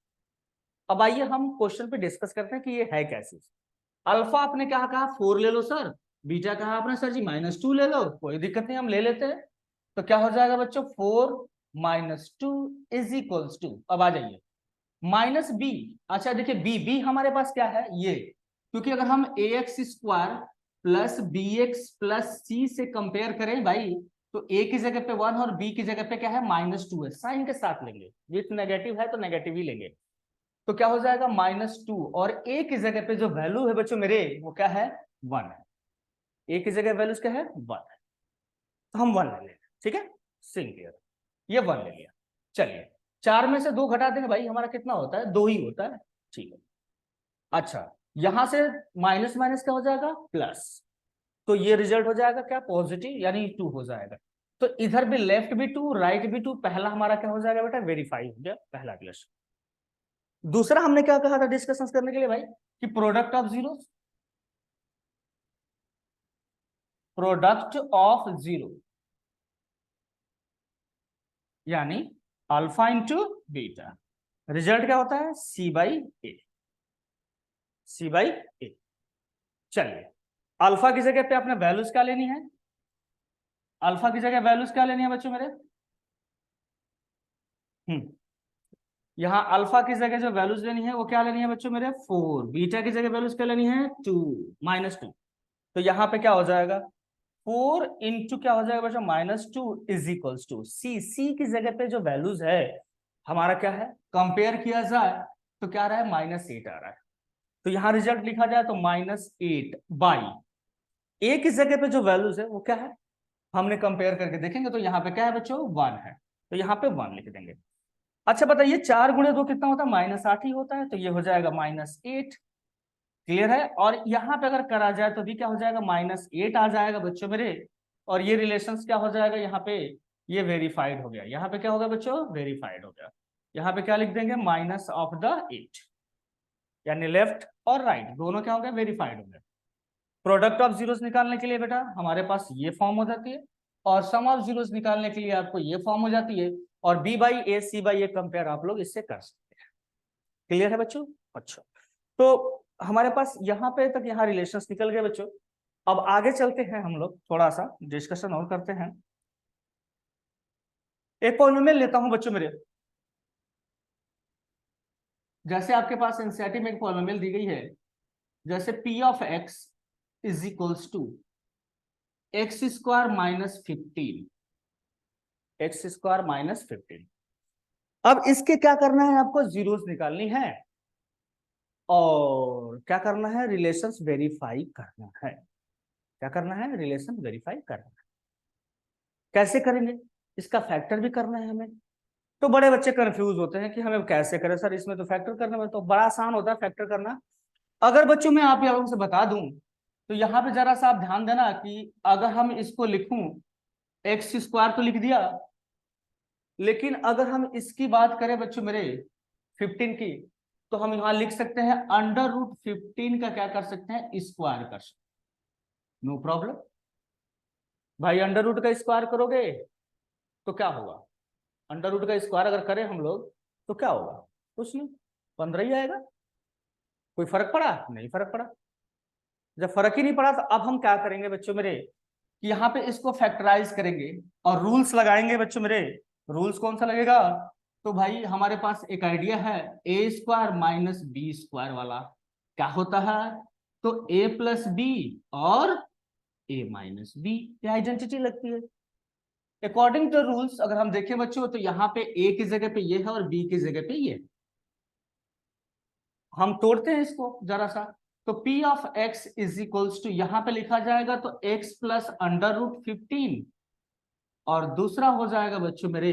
अब आइए हम क्वेश्चन पे डिस्कस करते हैं कि ये है कैसे। अल्फा आपने क्या कहा, 4 ले लो सर, बीटा कहा आपने सर जी -2 ले लो, कोई दिक्कत नहीं हम ले लेते हैं। तो क्या हो जाएगा बच्चों, 4 -2 इज इक्वल्स टू, अब आ जाइए -b। अच्छा देखिए b हमारे पास क्या है ये, क्योंकि अगर हम ax² plus bx plus c से कंपेयर करें भाई, तो a की जगह पे 1 और b की जगह पे क्या है, -2 है, साइन के साथ लेंगे, विथ नेगेटिव है तो नेगेटिव ही लेंगे। तो क्या हो जाएगा -2, और a की जगह पे जो वैल्यू है बच्चों मेरे वो क्या है, 1 है। a की जगह वैल्यूज क्या है, 1 है, तो हम 1 ले लेंगे, ठीक है, सिंगल, ये 1 ले लिया। चलिए 4 में से 2 घटा देंगे भाई, हमारा कितना होता है, 2 ही होता है, ठीक है। अच्छा यहां से माइनस माइनस क्या हो जाएगा, प्लस, तो ये रिजल्ट हो जाएगा क्या, पॉजिटिव, यानी 2 हो जाएगा। तो इधर भी लेफ्ट भी 2 राइट भी 2, पहला हमारा क्या हो जाएगा बेटा, वेरीफाई हो गया पहला रिलेशन। दूसरा हमने क्या कहा था डिस्कशन करने के लिए भाई, कि product of zero, product of zero यानी अल्फा इंटू बीटा, रिजल्ट क्या होता है, सी बाई ए, सी बाई ए। चलिए अल्फा की जगह पे आपने वैल्यूज क्या लेनी है, अल्फा की जगह वैल्यूज क्या लेनी है बच्चों मेरे? यहाँ अल्फा की जगह जो वैल्यूज लेनी है वो क्या लेनी है बच्चों मेरे? 4। बीटा की जगह वैल्यूज क्या लेनी है? 2, -2। तो यहाँ पे क्या हो जाएगा? 4 इंटू क्या हो जाएगा बच्चों? -2 इज इक्वल्स टू सी की जगह पे जो वैल्यूज है हमारा क्या है? कंपेयर किया जाए तो क्या रहा है? -8 आ रहा है। तो यहाँ रिजल्ट लिखा जाए तो -8 बाई ए की जगह पे जो वैल्यूज है वो क्या है? हमने कंपेयर करके देखेंगे तो यहाँ पे क्या है बच्चों? 1 है, तो यहाँ पे 1 लिख देंगे। अच्छा बताइए 4 गुणे 2 कितना होता है? -8 ही होता है, तो ये हो जाएगा -8। क्लियर है? और यहाँ पे अगर करा जाए तो भी क्या हो जाएगा? -8 आ जाएगा बच्चों मेरे। और ये रिलेशंस क्या हो जाएगा यहाँ पे? ये वेरीफाइड हो गया। यहाँ पे क्या होगा बच्चों? वेरीफाइड हो गया। यहाँ पे क्या लिख देंगे? -8, यानी लेफ्ट और राइट दोनों क्या हो गया? वेरीफाइड हो गया। प्रोडक्ट ऑफ जीरोस निकालने के लिए बेटा हमारे पास ये फॉर्म हो जाती है, और सम ऑफ जीरोस निकालने के लिए आपको ये फॉर्म हो जाती है, और b by a c by a compare आप लोग इससे कर सकते हैं। क्लियर है बच्चों? अच्छा, तो हमारे पास यहाँ पे तक यहाँ रिलेशंस निकल गए बच्चों। अब आगे चलते हैं, हम लोग थोड़ा सा डिस्कशन और करते हैं। एक पॉलिनोमियल लेता हूं बच्चों मेरे। जैसे आपके पास एनसीईआरटी में एक पॉलिनोमियल दी गई है, जैसे p of x is equals to x square -15, x square -15। अब इसके क्या करना है? आपको जीरोस निकालनी है और क्या करना है? रिलेशंस वेरीफाई करना है। क्या करना है? रिलेशन वेरीफाई करना है। कैसे करेंगे? इसका फैक्टर भी करना है हमें। तो बड़े बच्चे कंफ्यूज होते हैं कि हमें कैसे करें सर, इसमें तो फैक्टर करने में तो बड़ा आसान होता है फैक्टर करना। अगर बच्चों मैं आप लोगों से बता दूं तो यहाँ पे जरा सा आप ध्यान देना कि अगर हम इसको लिखूं, एक्स स्क्वायर तो लिख दिया, लेकिन अगर हम इसकी बात करें बच्चों मेरे 15 की, तो हम यहां लिख सकते हैं √15 का क्या कर सकते हैं? स्क्वायर कर सकते हैं। नो प्रॉब्लम भाई। अंडर रूट का स्क्वायर करोगे तो क्या होगा? अंडर रूट का स्क्वायर अगर करें हम लोग तो क्या होगा? कुछ नहीं, 15 ही आएगा। कोई फर्क पड़ा? नहीं फर्क पड़ा। जब फर्क ही नहीं पड़ा तो अब हम क्या करेंगे बच्चों मेरे कि यहाँ पे इसको फैक्टराइज करेंगे और रूल्स लगाएंगे बच्चों मेरे। रूल्स कौन सा लगेगा? तो भाई हमारे पास एक आइडिया है, ए स्क्वायर माइनस बी स्क्वायर वाला। क्या होता है? तो ए प्लस बी और ए माइनस बी, ये आइडेंटिटी लगती है। अकॉर्डिंग टू रूल्स अगर हम देखें बच्चों तो यहाँ पे ए की जगह पे ये है और बी की जगह पे ये। हम तोड़ते हैं इसको जरा सा। तो P of x is equals to यहां पे लिखा जाएगा तो x प्लस √15, और दूसरा हो जाएगा बच्चों मेरे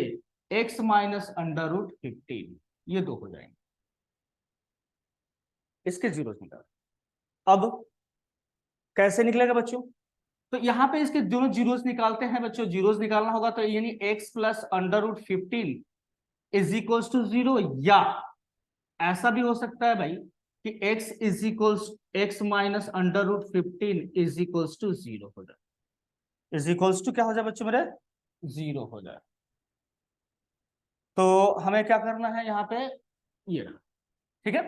x माइनस √15। ये दो हो जाएंगे, इसके जीरो निकाल। अब कैसे निकलेगा बच्चों? तो यहाँ पे इसके दोनों जीरोस निकालते हैं बच्चों। जीरोस निकालना होगा तो यानी x plus √15 is equals to 0, या ऐसा भी हो सकता है भाई कि x is equals x minus √15 is equals to 0 हो जाए। इज इक्वल्स टू क्या हो जाए बच्चों मेरे? 0 हो जाए। तो हमें क्या करना है यहाँ पे? ये रहा, ठीक है।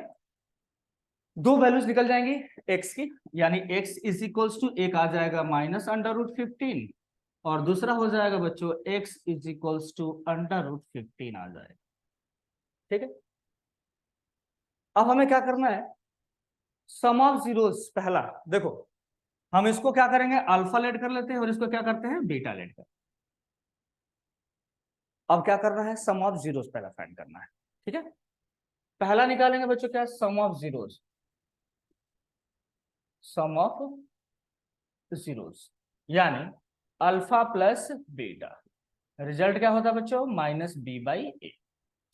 दो वैल्यूज निकल जाएंगी x की, यानी x इज इक्वल्स टू एक आ जाएगा -√15 और दूसरा हो जाएगा बच्चों x इज इक्वल्स टू √15 आ जाएगा। ठीक है। अब हमें क्या करना है? सम ऑफ जीरोस पहला देखो, हम इसको क्या करेंगे? अल्फा लेट कर लेते हैं और इसको क्या करते हैं? बीटा लेट कर। अब क्या करना है? सम ऑफ जीरोस पहला फाइंड करना है। ठीक है, पहला निकालेंगे बच्चों क्या? Sum of zeros, sum of zeros यानी अल्फा प्लस बीटा। रिजल्ट क्या होता है बच्चों? -b/a।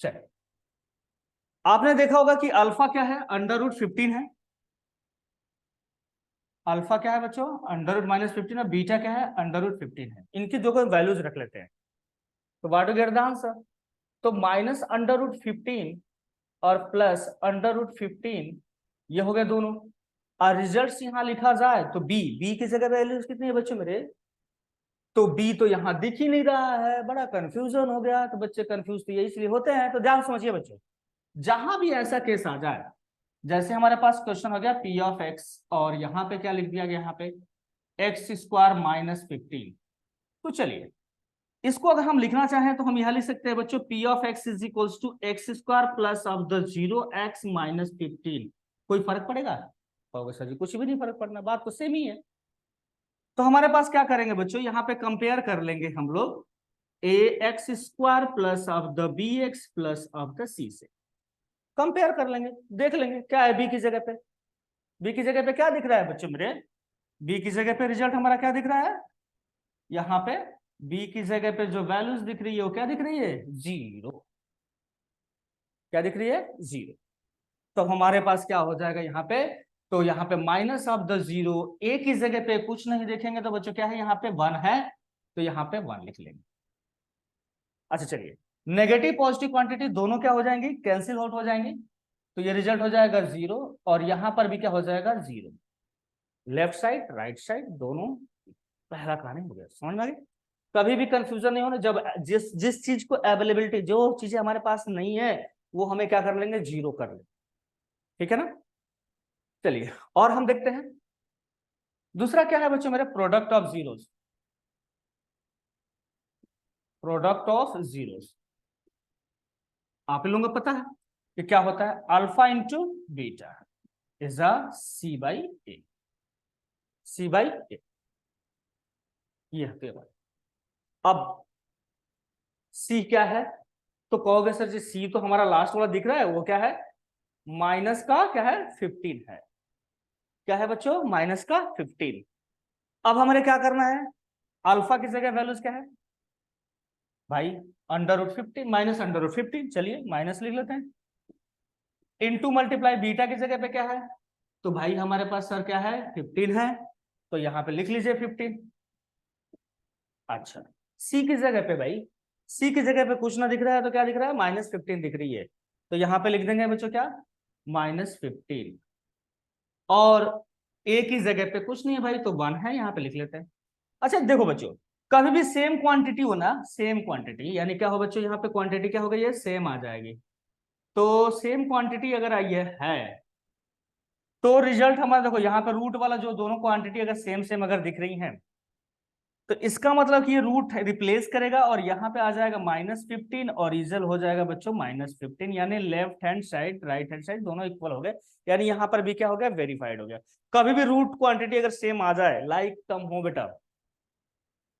चलिए, आपने देखा होगा कि अल्फा क्या है? √15 है। अल्फा क्या है बच्चों? √-15 और बीटा क्या है? √15 है। इनकी दो वैल्यूज रख लेते हैं तो what will get the answer? तो -√15 और प्लस √15 ये हो गए दोनों। और रिजल्ट यहां लिखा जाए तो बी की जगह वैल्यूज कितनी है बच्चों मेरे? तो बी तो यहां दिख ही नहीं रहा है, बड़ा कंफ्यूजन हो गया। तो बच्चे कंफ्यूज तो ये इसलिए होते हैं, तो ध्यान समझिए बच्चों। जहां भी ऐसा केस आ जाए, जैसे हमारे पास क्वेश्चन हो गया पी ऑफ एक्स और यहाँ पे क्या लिख दिया गया? यहाँ पे एक्स स्क्वायर -15, तो चलिए इसको अगर हम लिखना चाहें तो हम यह लिख सकते हैं बच्चों, p of x is equals to x square plus of the 0x minus 15। कोई फर्क पड़ेगा? होगा सर जी, कुछ भी नहीं फर्क पड़ना, बात तो सेम ही है। तो हमारे पास क्या करेंगे बच्चों, यहाँ पे कंपेयर कर लेंगे हम लोग a x square plus of the b x plus of the c से कंपेयर कर लेंगे, देख लेंगे क्या है बी की जगह पे। बी की जगह पे क्या दिख रहा है बच्चों मेरे, बी की जगह पे रिजल्ट हमारा क्या दिख रहा है, यहाँ पे बी की जगह पे जो वैल्यूज दिख रही है वो क्या दिख रही है, 0। क्या दिख रही है, 0। तो हमारे पास क्या हो जाएगा यहाँ पे, तो यहाँ पे माइनस ऑफ द 0, ए की जगह पे कुछ नहीं देखेंगे तो बच्चों क्या है, यहाँ पे 1 है, तो यहाँ पे 1 लिख लेंगे। अच्छा चलिए, नेगेटिव पॉजिटिव क्वांटिटी दोनों क्या हो जाएंगी, कैंसिल आउट हो जाएंगी, तो ये रिजल्ट हो जाएगा 0, और यहां पर भी क्या हो जाएगा, 0। लेफ्ट साइड राइट साइड दोनों पहला कहानी हो गया, समझ में आ गई। कभी भी कंफ्यूजन नहीं होना, जब जिस जिस चीज को अवेलेबिलिटी, जो चीजें हमारे पास नहीं है वो हमें क्या कर लेंगे, 0 कर लेंगे, ठीक है ना। चलिए और हम देखते हैं दूसरा क्या है बच्चों मेरे, product of zeros. Product of zeros आप लोगों को पता है कि क्या होता है, alpha into beta is a c by a. C by a ये है भाई। अब सी क्या है, तो कहोगे सर जी सी तो हमारा लास्ट वाला दिख रहा है, वो क्या है, माइनस का क्या है, 15 है। क्या है बच्चों, माइनस का 15। अब हमें क्या करना है, अल्फा की जगह वैल्यूज क्या है भाई, under root 15 minus under root 15, चलिए माइनस लिख लेते हैं, इनटू मल्टीप्लाई बीटा की जगह पे क्या है, तो भाई हमारे पास सर क्या है, 15 है, तो यहां पे लिख लीजिए 15। अच्छा सी की जगह पे भाई, सी की जगह पे कुछ ना दिख रहा है तो क्या दिख रहा है, -15 दिख रही है, तो यहां पे लिख देंगे बच्चों क्या, -15। और ए की जगह पे कुछ नहीं है भाई, तो 1 है, यहां पे लिख लेते हैं। अच्छा देखो बच्चों, कभी भी सेम क्वांटिटी हो ना, सेम क्वांटिटी यानी क्या हो बच्चों, यहाँ पे क्वांटिटी क्या हो गई है, सेम आ जाएगी। तो सेम क्वांटिटी अगर आई है तो रिजल्ट हमारा देखो, यहाँ पे रूट वाला जो दोनों क्वांटिटी अगर सेम सेम अगर दिख रही हैं तो इसका मतलब कि ये रूट रिप्लेस करेगा और यहाँ पे आ जाएगा -15 और रिजल्ट हो जाएगा बच्चों -15, यानी left hand side right hand side दोनों इक्वल हो गए, यानी यहाँ पर भी क्या हो गया, वेरीफाइड हो गया। कभी भी रूट क्वांटिटी अगर सेम आ जाए, लाइक टर्म हो बेटा,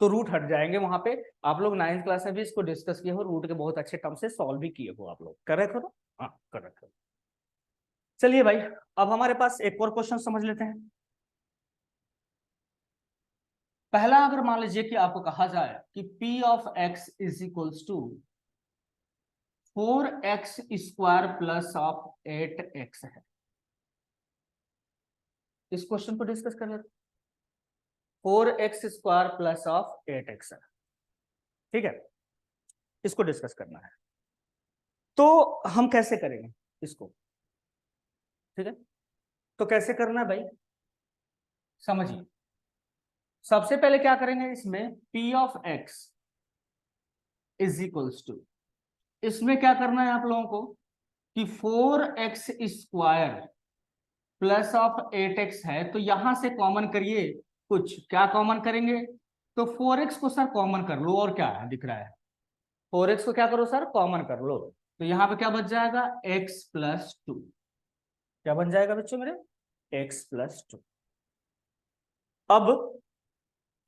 तो रूट हट जाएंगे वहां पे। आप लोग 9th क्लास में भी इसको डिस्कस किए हो, रूट के बहुत अच्छे टर्म से सॉल्व भी किए हो आप लोग, करेक्ट हो ना, हाँ करेक्ट हो। चलिए भाई अब हमारे पास एक और क्वेश्चन समझ लेते हैं। पहला अगर मान लीजिए कि आपको कहा जाए कि P of x is equals to 4x square plus of 8x है, इस क्वेश्चन को डिस्कस कर लेते। 4x square plus of 8x है, ठीक है, इसको डिस्कस करना है। तो हम कैसे करेंगे इसको, ठीक है, तो कैसे करना है भाई, समझिए। सबसे पहले क्या करेंगे, इसमें P of x is equals to, इसमें क्या करना है आप लोगों को कि 4x square plus of 8x है, तो यहां से कॉमन करिए कुछ, क्या कॉमन करेंगे, तो 4x को सर कॉमन कर लो, और क्या है दिख रहा है, 4x को क्या करो सर, कॉमन कर लो, तो यहां पे क्या बच जाएगा, x प्लस 2। क्या बन जाएगा बच्चों मेरे, x प्लस 2। अब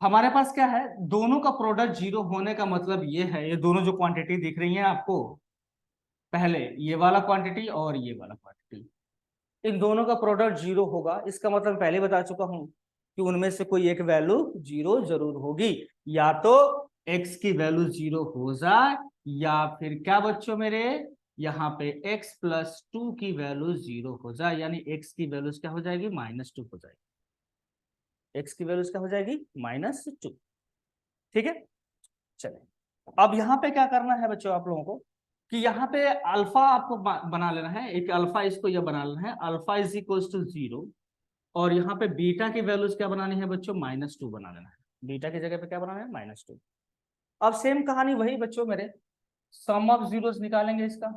हमारे पास क्या है, दोनों का प्रोडक्ट 0 होने का मतलब ये है, ये दोनों जो क्वांटिटी दिख रही है आपको, पहले ये वाला क्वांटिटी और ये वाला क्वांटिटी, इन दोनों का प्रोडक्ट 0 होगा, इसका मतलब पहले बता चुका हूं कि उनमें से कोई एक वैल्यू 0 जरूर होगी, या तो x की वैल्यू 0 हो जाए, या फिर क्या बच्चों मेरे, यहाँ पे x प्लस 2 की वैल्यू 0 हो जाए, यानी x की वैल्यूज क्या हो जाएगी, -2 हो जाएगी, x की वैल्यूज क्या हो जाएगी, -2, ठीक है। चलिए अब यहाँ पे क्या करना है बच्चों आप लोगों को, कि यहाँ पे अल्फा आपको बना लेना है, एक अल्फा इसको यह बना लेना है, अल्फा इज इक्वल्स टू 0, और यहाँ पे बीटा की वैल्यूज क्या बनानी है बच्चों, -2 बना लेना है, बीटा की जगह पे क्या बनाना है, -2। अब सेम कहानी वही बच्चों मेरे, सम ऑफ जीरोस निकालेंगे इसका,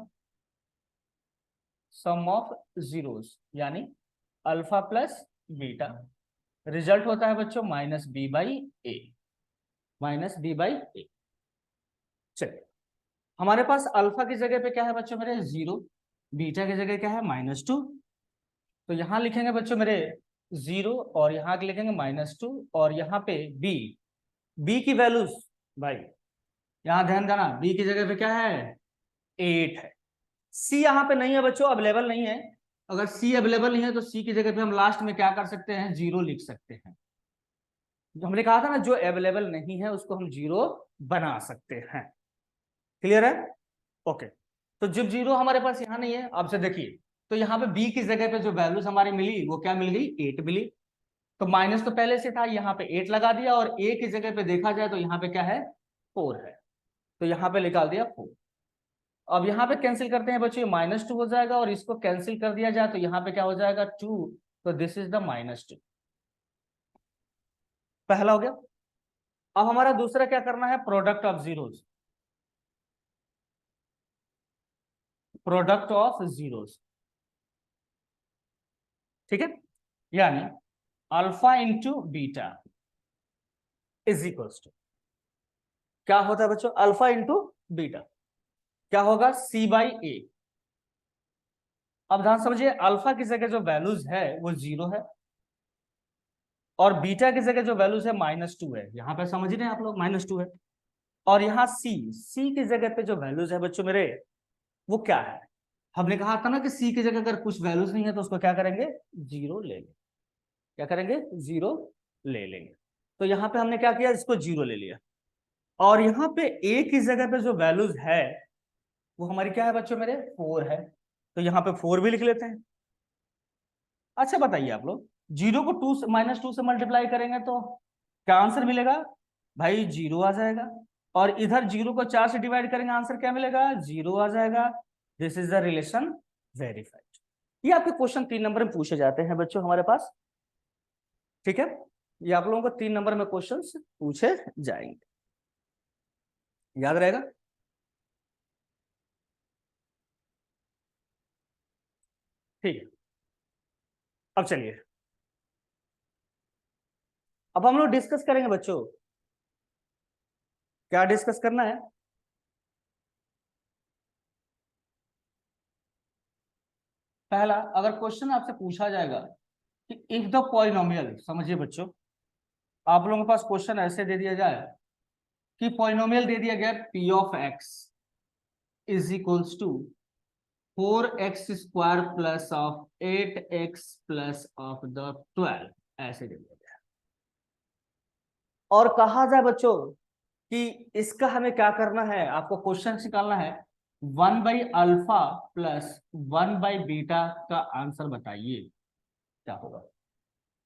सम ऑफ जीरोस यानी अल्फा प्लस बीटा, रिजल्ट होता है बच्चों -b/a, माइनस बी बाई ए। चलिए, हमारे पास अल्फा की जगह पे क्या है बच्चों मेरे 0, बीटा की जगह क्या है -2। तो यहां लिखेंगे बच्चों मेरे 0 और यहाँ लिखेंगे -2 और यहाँ पे बी की वैल्यूज भाई यहाँ ध्यान देना, बी की जगह पे क्या है 8 है। सी यहाँ पे नहीं है बच्चों, अवेलेबल नहीं है। अगर सी अवेलेबल नहीं है तो सी की जगह पे हम लास्ट में क्या कर सकते हैं 0 लिख सकते हैं। जो हमने कहा था ना, जो अवेलेबल नहीं है उसको हम 0 बना सकते हैं। क्लियर है? ओके। तो जब 0 हमारे पास यहाँ नहीं है, आपसे देखिए, तो यहाँ पे बी की जगह पे जो वैल्यूज हमारी मिली वो क्या मिल गई 8 मिली। तो माइनस तो पहले से था, यहाँ पे 8 लगा दिया और ए की जगह पे देखा जाए तो यहाँ पे क्या है 4 है, तो यहाँ पे निकाल दिया 4। अब यहाँ पे कैंसिल करते हैं बच्चों, -2 हो जाएगा और इसको कैंसिल कर दिया जाए तो यहाँ पे क्या हो जाएगा 2, तो दिस इज द -2। पहला हो गया। अब हमारा दूसरा क्या करना है, product of zeros, product of zeros. ठीक है, यानी alpha into beta is equals to क्या होता है बच्चों, अल्फा इंटू बीटा क्या होगा सी बाई ए। अब ध्यान समझिए, अल्फा की जगह जो वैल्यूज है वो 0 है और बीटा की जगह जो वैल्यूज है -2 है। यहां पे समझ रहे हैं आप लोग, -2 है। और यहाँ सी की जगह पे जो वैल्यूज है बच्चों मेरे वो क्या है, हमने कहा था ना कि सी की जगह अगर कुछ वैल्यूज नहीं है तो उसको क्या करेंगे 0 ले लेंगे। क्या करेंगे 0 ले लेंगे। तो यहाँ पे हमने क्या किया, इसको 0 ले लिया। और यहाँ पे ए की जगह पे जो वैल्यूज है वो हमारी क्या है बच्चों मेरे 4 है, तो यहाँ पे 4 भी लिख लेते हैं। अच्छा बताइए आप लोग, 0 को -2 से मल्टीप्लाई करेंगे तो क्या आंसर मिलेगा भाई 0 आ जाएगा। और इधर 0 को 4 से डिवाइड करेंगे, आंसर क्या मिलेगा 0 आ जाएगा। This is the relation verified. ये आपके क्वेश्चन 3 नंबर में पूछे जाते हैं बच्चों हमारे पास। ठीक है, ये आप लोगों को 3 नंबर में क्वेश्चन पूछे जाएंगे, याद रहेगा। ठीक है, अब चलिए, अब हम लोग डिस्कस करेंगे बच्चों, क्या डिस्कस करना है। पहला, अगर क्वेश्चन आपसे पूछा जाएगा कि इफ द पॉलिनोमियल, समझिए बच्चों, आप लोगों के पास क्वेश्चन ऐसे दे दिया जाए कि पॉलिनोमियल दे दिया गया P of x is equals to 4x² plus of 8x plus of the 12, ऐसे दे दिया गया। और कहा जाए बच्चों कि इसका हमें क्या करना है, आपको क्वेश्चन निकालना है 1/अल्फा प्लस 1/बीटा का आंसर बताइए क्या होगा।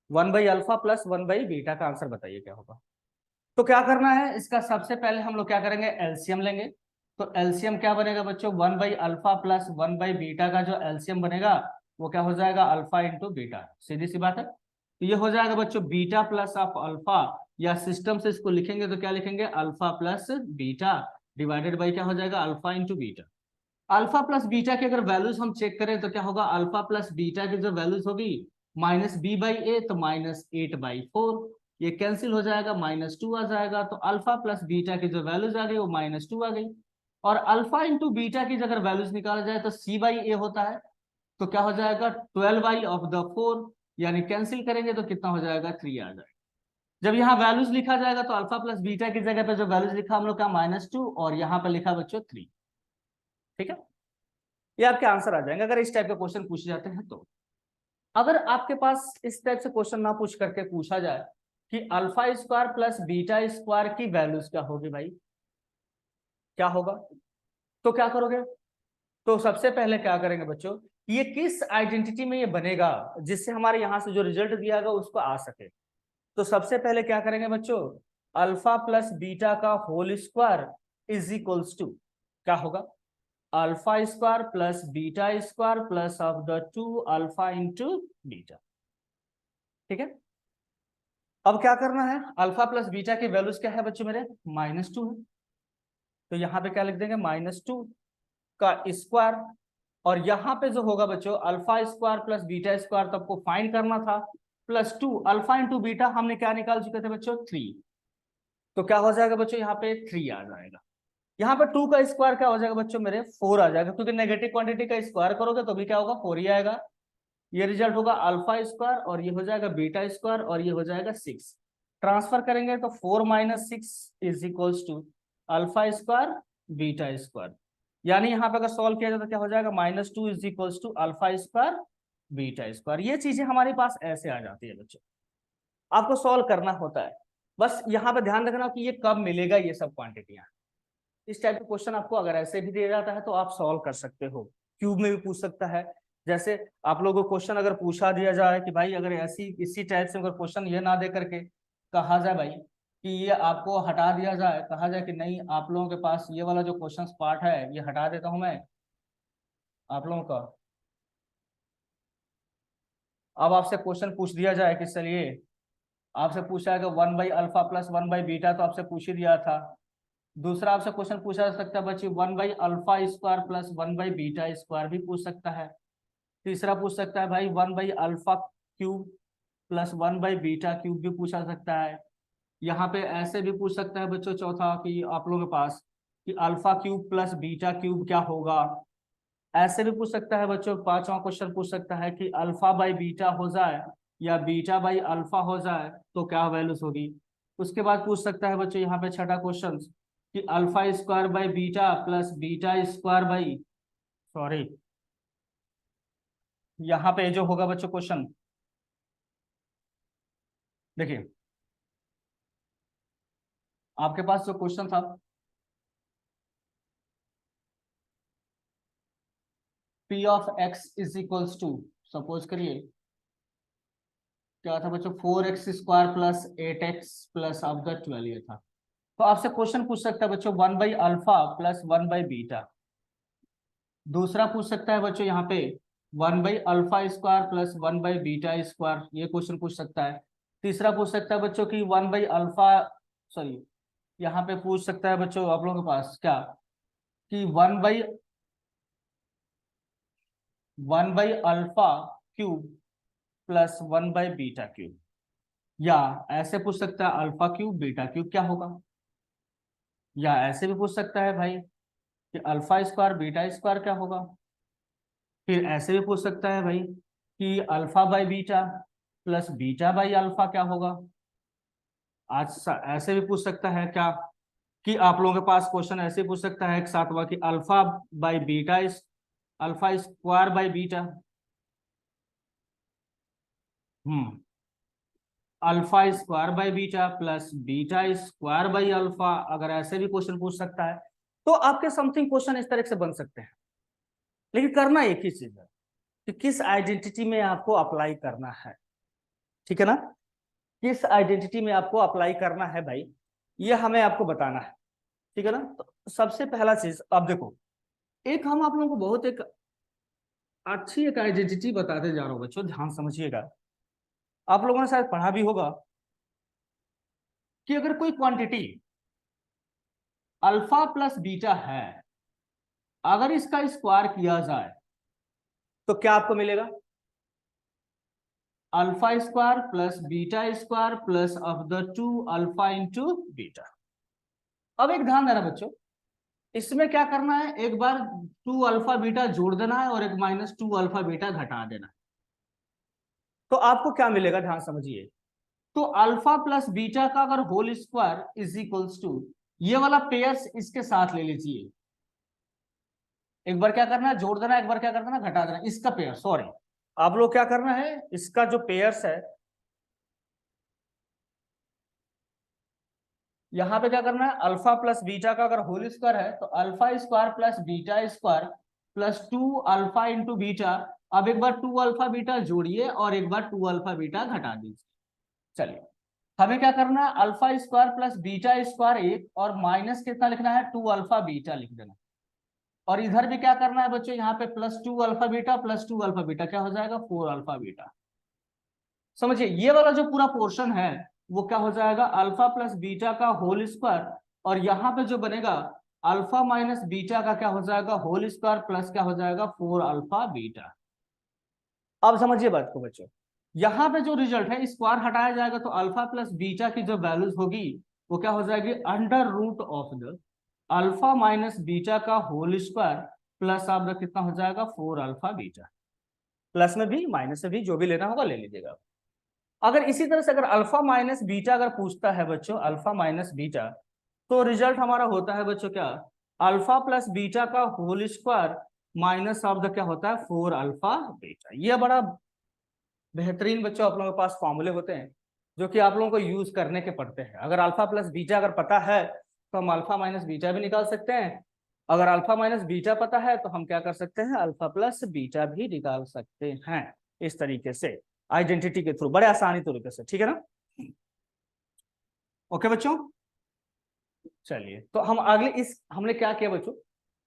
1/अल्फा प्लस 1/बीटा का आंसर बताइए क्या होगा। तो क्या करना है, इसका सबसे पहले हम लोग क्या करेंगे एलसीएम लेंगे। तो एलसीएम क्या बनेगा बच्चों, 1/अल्फा प्लस 1/बीटा का जो एलसीएम बनेगा वो क्या हो जाएगा अल्फा इंटू बीटा, सीधी सी बात है। तो ये हो जाएगा बच्चों बीटा प्लस ऑफ अल्फा, या सिस्टम से इसको लिखेंगे तो क्या लिखेंगे alpha plus beta divided by क्या हो जाएगा alpha into beta. Alpha plus beta की अगर वैल्यूज हम चेक करें तो क्या होगा, अल्फा प्लस बीटा की जो वैल्यूज होगी -b/a, तो -8/4, ये कैंसिल हो जाएगा, -2 आ जाएगा। तो अल्फा प्लस बीटा की जो वैल्यूज आ गई वो -2 आ गई। और अल्फा इंटू बीटा की अगर वैल्यूज निकाला जाए तो c/a होता है, तो क्या हो जाएगा 12/4, यानी कैंसिल करेंगे तो कितना हो जाएगा 3 आ जाएगा। जब यहाँ वैल्यूज लिखा जाएगा तो अल्फा प्लस बीटा की जगह पे जो वैल्यूज लिखा हम लोग का -2 और यहाँ पे लिखा बच्चों 3। ठीक है, ये आपके आंसर आ जाएंगे अगर इस टाइप के क्वेश्चन पूछे जाते हैं तो। अगर आपके पास इस टाइप से क्वेश्चन ना पूछ करके पूछा जाए कि अल्फा² प्लस बीटा² की वैल्यूज क्या होगी भाई, क्या होगा, तो क्या करोगे। तो सबसे पहले क्या करेंगे बच्चों, ये किस आइडेंटिटी में ये बनेगा जिससे हमारे यहां से जो रिजल्ट दिया गया उसको आ सके। तो सबसे पहले क्या करेंगे बच्चों, अल्फा प्लस बीटा का whole square is equals to क्या होगा, alpha plus beta plus of the 2 alpha into beta. ठीक है, अब क्या करना है, अल्फा प्लस बीटा की वैल्यूज क्या है बच्चों मेरे -2 है, तो यहाँ पे क्या लिख देंगे -2 का स्क्वायर। और यहाँ पे जो होगा बच्चों अल्फा² प्लस बीटा² तो आपको फाइंड करना था, +2 अल्फा इंटू बीटा हमने क्या निकाल चुके थे बच्चों 3, तो क्या हो जाएगा बच्चों, यहाँ पे 3 आ जाएगा। यहाँ पे 2 का स्क्वायर क्या हो जाएगा बच्चों मेरे, 4 आ जाएगा, क्योंकि नेगेटिव क्वांटिटी का स्क्वायर करोगे तो भी क्या होगा, 4 ही आएगा। ये रिजल्ट होगा अल्फा स्क्वायर, और ये हो जाएगा बीटा स्क्वायर, और ये हो जाएगा 6। ट्रांसफर करेंगे तो 4 - 6 is equals to alpha square beta square. यानी यहाँ पे अगर सॉल्व किया जाए तो क्या हो जाएगा, -2 is equals to alpha square beta square. ये चीजें हमारे पास ऐसे आ जाती है बच्चों, आपको सॉल्व करना होता है। बस यहाँ पे ध्यान रखना कि ये कब मिलेगा, ये सब क्वांटिटियां। इस टाइप का क्वेश्चन आपको अगर ऐसे भी दिया जाता है तो आप सॉल्व कर सकते हो। क्यूब में भी पूछ सकता है। जैसे आप लोगों को क्वेश्चन अगर पूछा दिया जाए कि भाई अगर ऐसी इसी टाइप से अगर क्वेश्चन ये ना दे करके कहा जाए भाई कि ये आपको हटा दिया जाए, कहा जाए कि नहीं आप लोगों के पास ये वाला जो क्वेश्चन पार्ट है ये हटा देता हूं मैं आप लोगों का। अब आपसे क्वेश्चन पूछ दिया जाए कि चलिए आपसे पूछा है कि 1/अल्फा प्लस 1/बीटा, तो आपसे पूछ ही दिया था। दूसरा आपसे क्वेश्चन पूछा जा सकता है बच्चे 1/अल्फा स्क्वायर प्लस 1/बीटा स्क्वायर भी पूछ सकता है। तीसरा पूछ सकता है भाई 1/अल्फा क्यूब प्लस 1/बीटा क्यूब भी पूछा सकता है। यहाँ पे ऐसे भी पूछ सकता है बच्चों, चौथा कि आप लोगों के पास कि alpha cube plus beta cube क्या होगा। ऐसे भी पूछ सकता है बच्चों, पांचवा क्वेश्चन पूछ सकता है कि अल्फा बाई बीटा हो जाए या बीटा बाई अल्फा हो जाए तो क्या वैल्यूज होगी। उसके बाद पूछ सकता है बच्चों यहाँ पे छठा क्वेश्चन कि alpha square by beta plus beta square by, sorry यहाँ पे जो होगा बच्चों क्वेश्चन देखिए, आपके पास जो क्वेश्चन था P of x is equals to, suppose करिए क्या था बच्चों, 4x² plus 8x plus of the 12 ये था। तो आपसे क्वेश्चन पूछ सकता है बच्चों 1/अल्फा प्लस 1/बीटा। दूसरा पूछ सकता है बच्चों यहाँ पे 1/अल्फा स्क्वायर प्लस 1/बीटा स्क्वायर, ये क्वेश्चन पूछ सकता है। तीसरा पूछ सकता है बच्चों की 1/अल्फा, सॉरी यहाँ पे पूछ सकता है बच्चों आप लोगों के पास क्या कि 1/अल्फा क्यूब प्लस 1/बीटा क्यूब, या ऐसे पूछ सकता है अल्फा क्यूब बीटा क्यूब क्या होगा। या ऐसे भी पूछ सकता है भाई कि अल्फा स्क्वायर बीटा स्क्वायर क्या होगा। फिर ऐसे भी पूछ सकता है भाई कि alpha by beta plus beta by alpha क्या होगा। ऐसे भी पूछ सकता है क्या कि आप लोगों के पास क्वेश्चन ऐसे पूछ सकता है एक साथ कि अल्फा बाई बीटा इस alpha square by beta, alpha square by beta plus beta square by alpha, अगर ऐसे भी क्वेश्चन पूछ सकता है तो आपके समथिंग क्वेश्चन इस तरह से बन सकते हैं। लेकिन करना एक ही चीज है कि किस आइडेंटिटी में आपको अप्लाई करना है, ठीक है ना। किस आइडेंटिटी में आपको अप्लाई करना है भाई, ये हमें आपको बताना है, ठीक है ना। तो सबसे पहला चीज अब देखो, एक हम आप लोगों को बहुत एक अच्छी एक आइडेंटिटी बताते जा रहा हूं बच्चों, ध्यान समझिएगा। आप लोगों ने शायद पढ़ा भी होगा कि अगर कोई क्वांटिटी अल्फा प्लस बीटा है, अगर इसका स्क्वायर किया जाए तो क्या आपको मिलेगा, alpha square plus beta square plus of the 2 alpha into beta. अब एक ध्यान देना बच्चों, इसमें क्या करना है, एक बार 2 अल्फा बीटा जोड़ देना है और एक -2 अल्फा बीटा घटा देना है। तो आपको क्या मिलेगा, ध्यान समझिए। तो अल्फा प्लस बीटा का अगर whole square is equals to, ये वाला पेयर्स इसके साथ ले लीजिए। एक बार क्या करना है, जोड़ देना, एक बार क्या कर देना, घटा देना, इसका पेयर, सॉरी आप लोग क्या करना है, इसका जो पेयर्स है यहाँ पे क्या करना है, अल्फा प्लस बीटा का अगर होल स्क्वायर है तो alpha square plus beta square plus 2 alpha into beta. अब एक बार 2 अल्फा बीटा जोड़िए और एक बार 2 अल्फा बीटा घटा दीजिए। चलिए हमें क्या करना है, alpha square plus beta square एक और माइनस कितना लिखना है, 2 अल्फा बीटा लिख देना। और इधर भी क्या करना है बच्चों, यहाँ पे +2 alpha beta plus 2 alpha beta क्या हो जाएगा, 4 अल्फा बीटा। समझिए ये वाला जो पूरा पोर्शन है वो क्या हो जाएगा, अल्फा प्लस बीटा का होल स्क्वायर, और यहाँ पे जो बनेगा अल्फा माइनस बीटा का क्या हो जाएगा, होल स्क्वायर प्लस क्या हो जाएगा, 4 अल्फा बीटा। अब समझिए बात को बच्चों, यहाँ पे जो रिजल्ट है स्क्वायर हटाया जाएगा तो अल्फा प्लस बीटा की जो वैल्यूज होगी वो क्या हो जाएगी, under root of the alpha minus beta का होल स्क्वायर प्लस आपका कितना हो जाएगा 4 अल्फा बीटा, प्लस में भी माइनस में भी जो भी लेना होगा ले लीजिएगा। अगर इसी तरह से अगर अल्फा माइनस बीटा अगर पूछता है बच्चों, अल्फा माइनस बीटा, तो रिजल्ट हमारा होता है बच्चों क्या, अल्फा प्लस बीटा का whole square minus of the क्या होता है 4 अल्फा बीटा। ये बड़ा बेहतरीन बच्चों आप लोगों के पास फॉर्मूले होते हैं जो कि आप लोगों को यूज करने के पड़ते हैं। अगर अल्फा प्लस बीटा अगर पता है तो हम अल्फा माइनस बीटा भी निकाल सकते हैं, अगर अल्फा माइनस बीटा पता है तो हम क्या कर सकते हैं, अल्फा प्लस बीटा भी निकाल सकते हैं इस तरीके से आइडेंटिटी के थ्रू, बड़े आसानी तरीके से, ठीक है ना। ओके बच्चों, चलिए तो हम अगले इस हमने क्या किया बच्चों,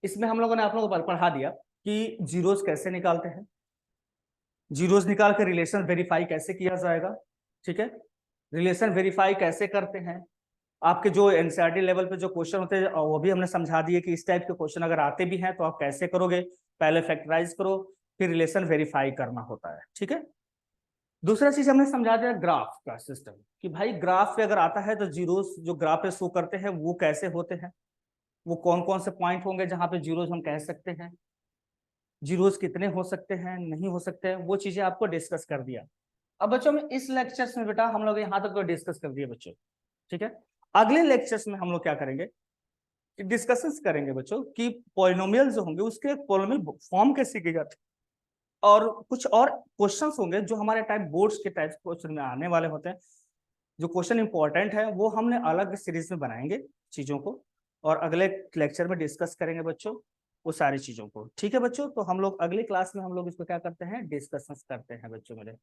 इसमें हम लोगों ने आप लोगों को पढ़ा दिया कि जीरोस कैसे निकालते हैं, जीरोस निकाल कर रिलेशन वेरीफाई कैसे किया जाएगा, ठीक है, रिलेशन वेरीफाई कैसे करते हैं, आपके जो एनसीईआरटी लेवल पे जो क्वेश्चन होते हैं वो भी हमने समझा दिए कि इस टाइप के क्वेश्चन अगर आते भी हैं तो आप कैसे करोगे, पहले फैक्टराइज करो फिर रिलेशन वेरीफाई करना होता है, ठीक है। दूसरा चीज हमने समझा दिया ग्राफ का सिस्टम, कि भाई ग्राफ पे अगर आता है तो जीरोस जो ग्राफ पे शो करते हैं वो कैसे होते हैं, वो कौन कौन से पॉइंट होंगे जहां पे जीरोस हम कह सकते हैं, जीरोस कितने हो सकते हैं नहीं हो सकते हैं, वो चीजें आपको डिस्कस कर दिया। अब बच्चों में इस लेक्चर्स में बेटा हम लोग यहाँ तक तो डिस्कस कर दिए बच्चों, ठीक है। अगले लेक्चर्स में हम लोग क्या करेंगे, डिस्कशंस करेंगे बच्चों कि पॉलिनोमियल जो होंगे उसके पॉलिनोमियल फॉर्म कैसे की जाती है, और कुछ और क्वेश्चंस होंगे जो हमारे टाइप बोर्ड्स के टाइप क्वेश्चन में आने वाले होते हैं, जो क्वेश्चन इंपॉर्टेंट है वो हमने अलग सीरीज में बनाएंगे चीजों को, और अगले लेक्चर में डिस्कस करेंगे बच्चों वो सारी चीजों को, ठीक है बच्चों। तो हम लोग अगली क्लास में हम लोग इसको क्या करते हैं, डिस्कशंस करते हैं बच्चों मेरे।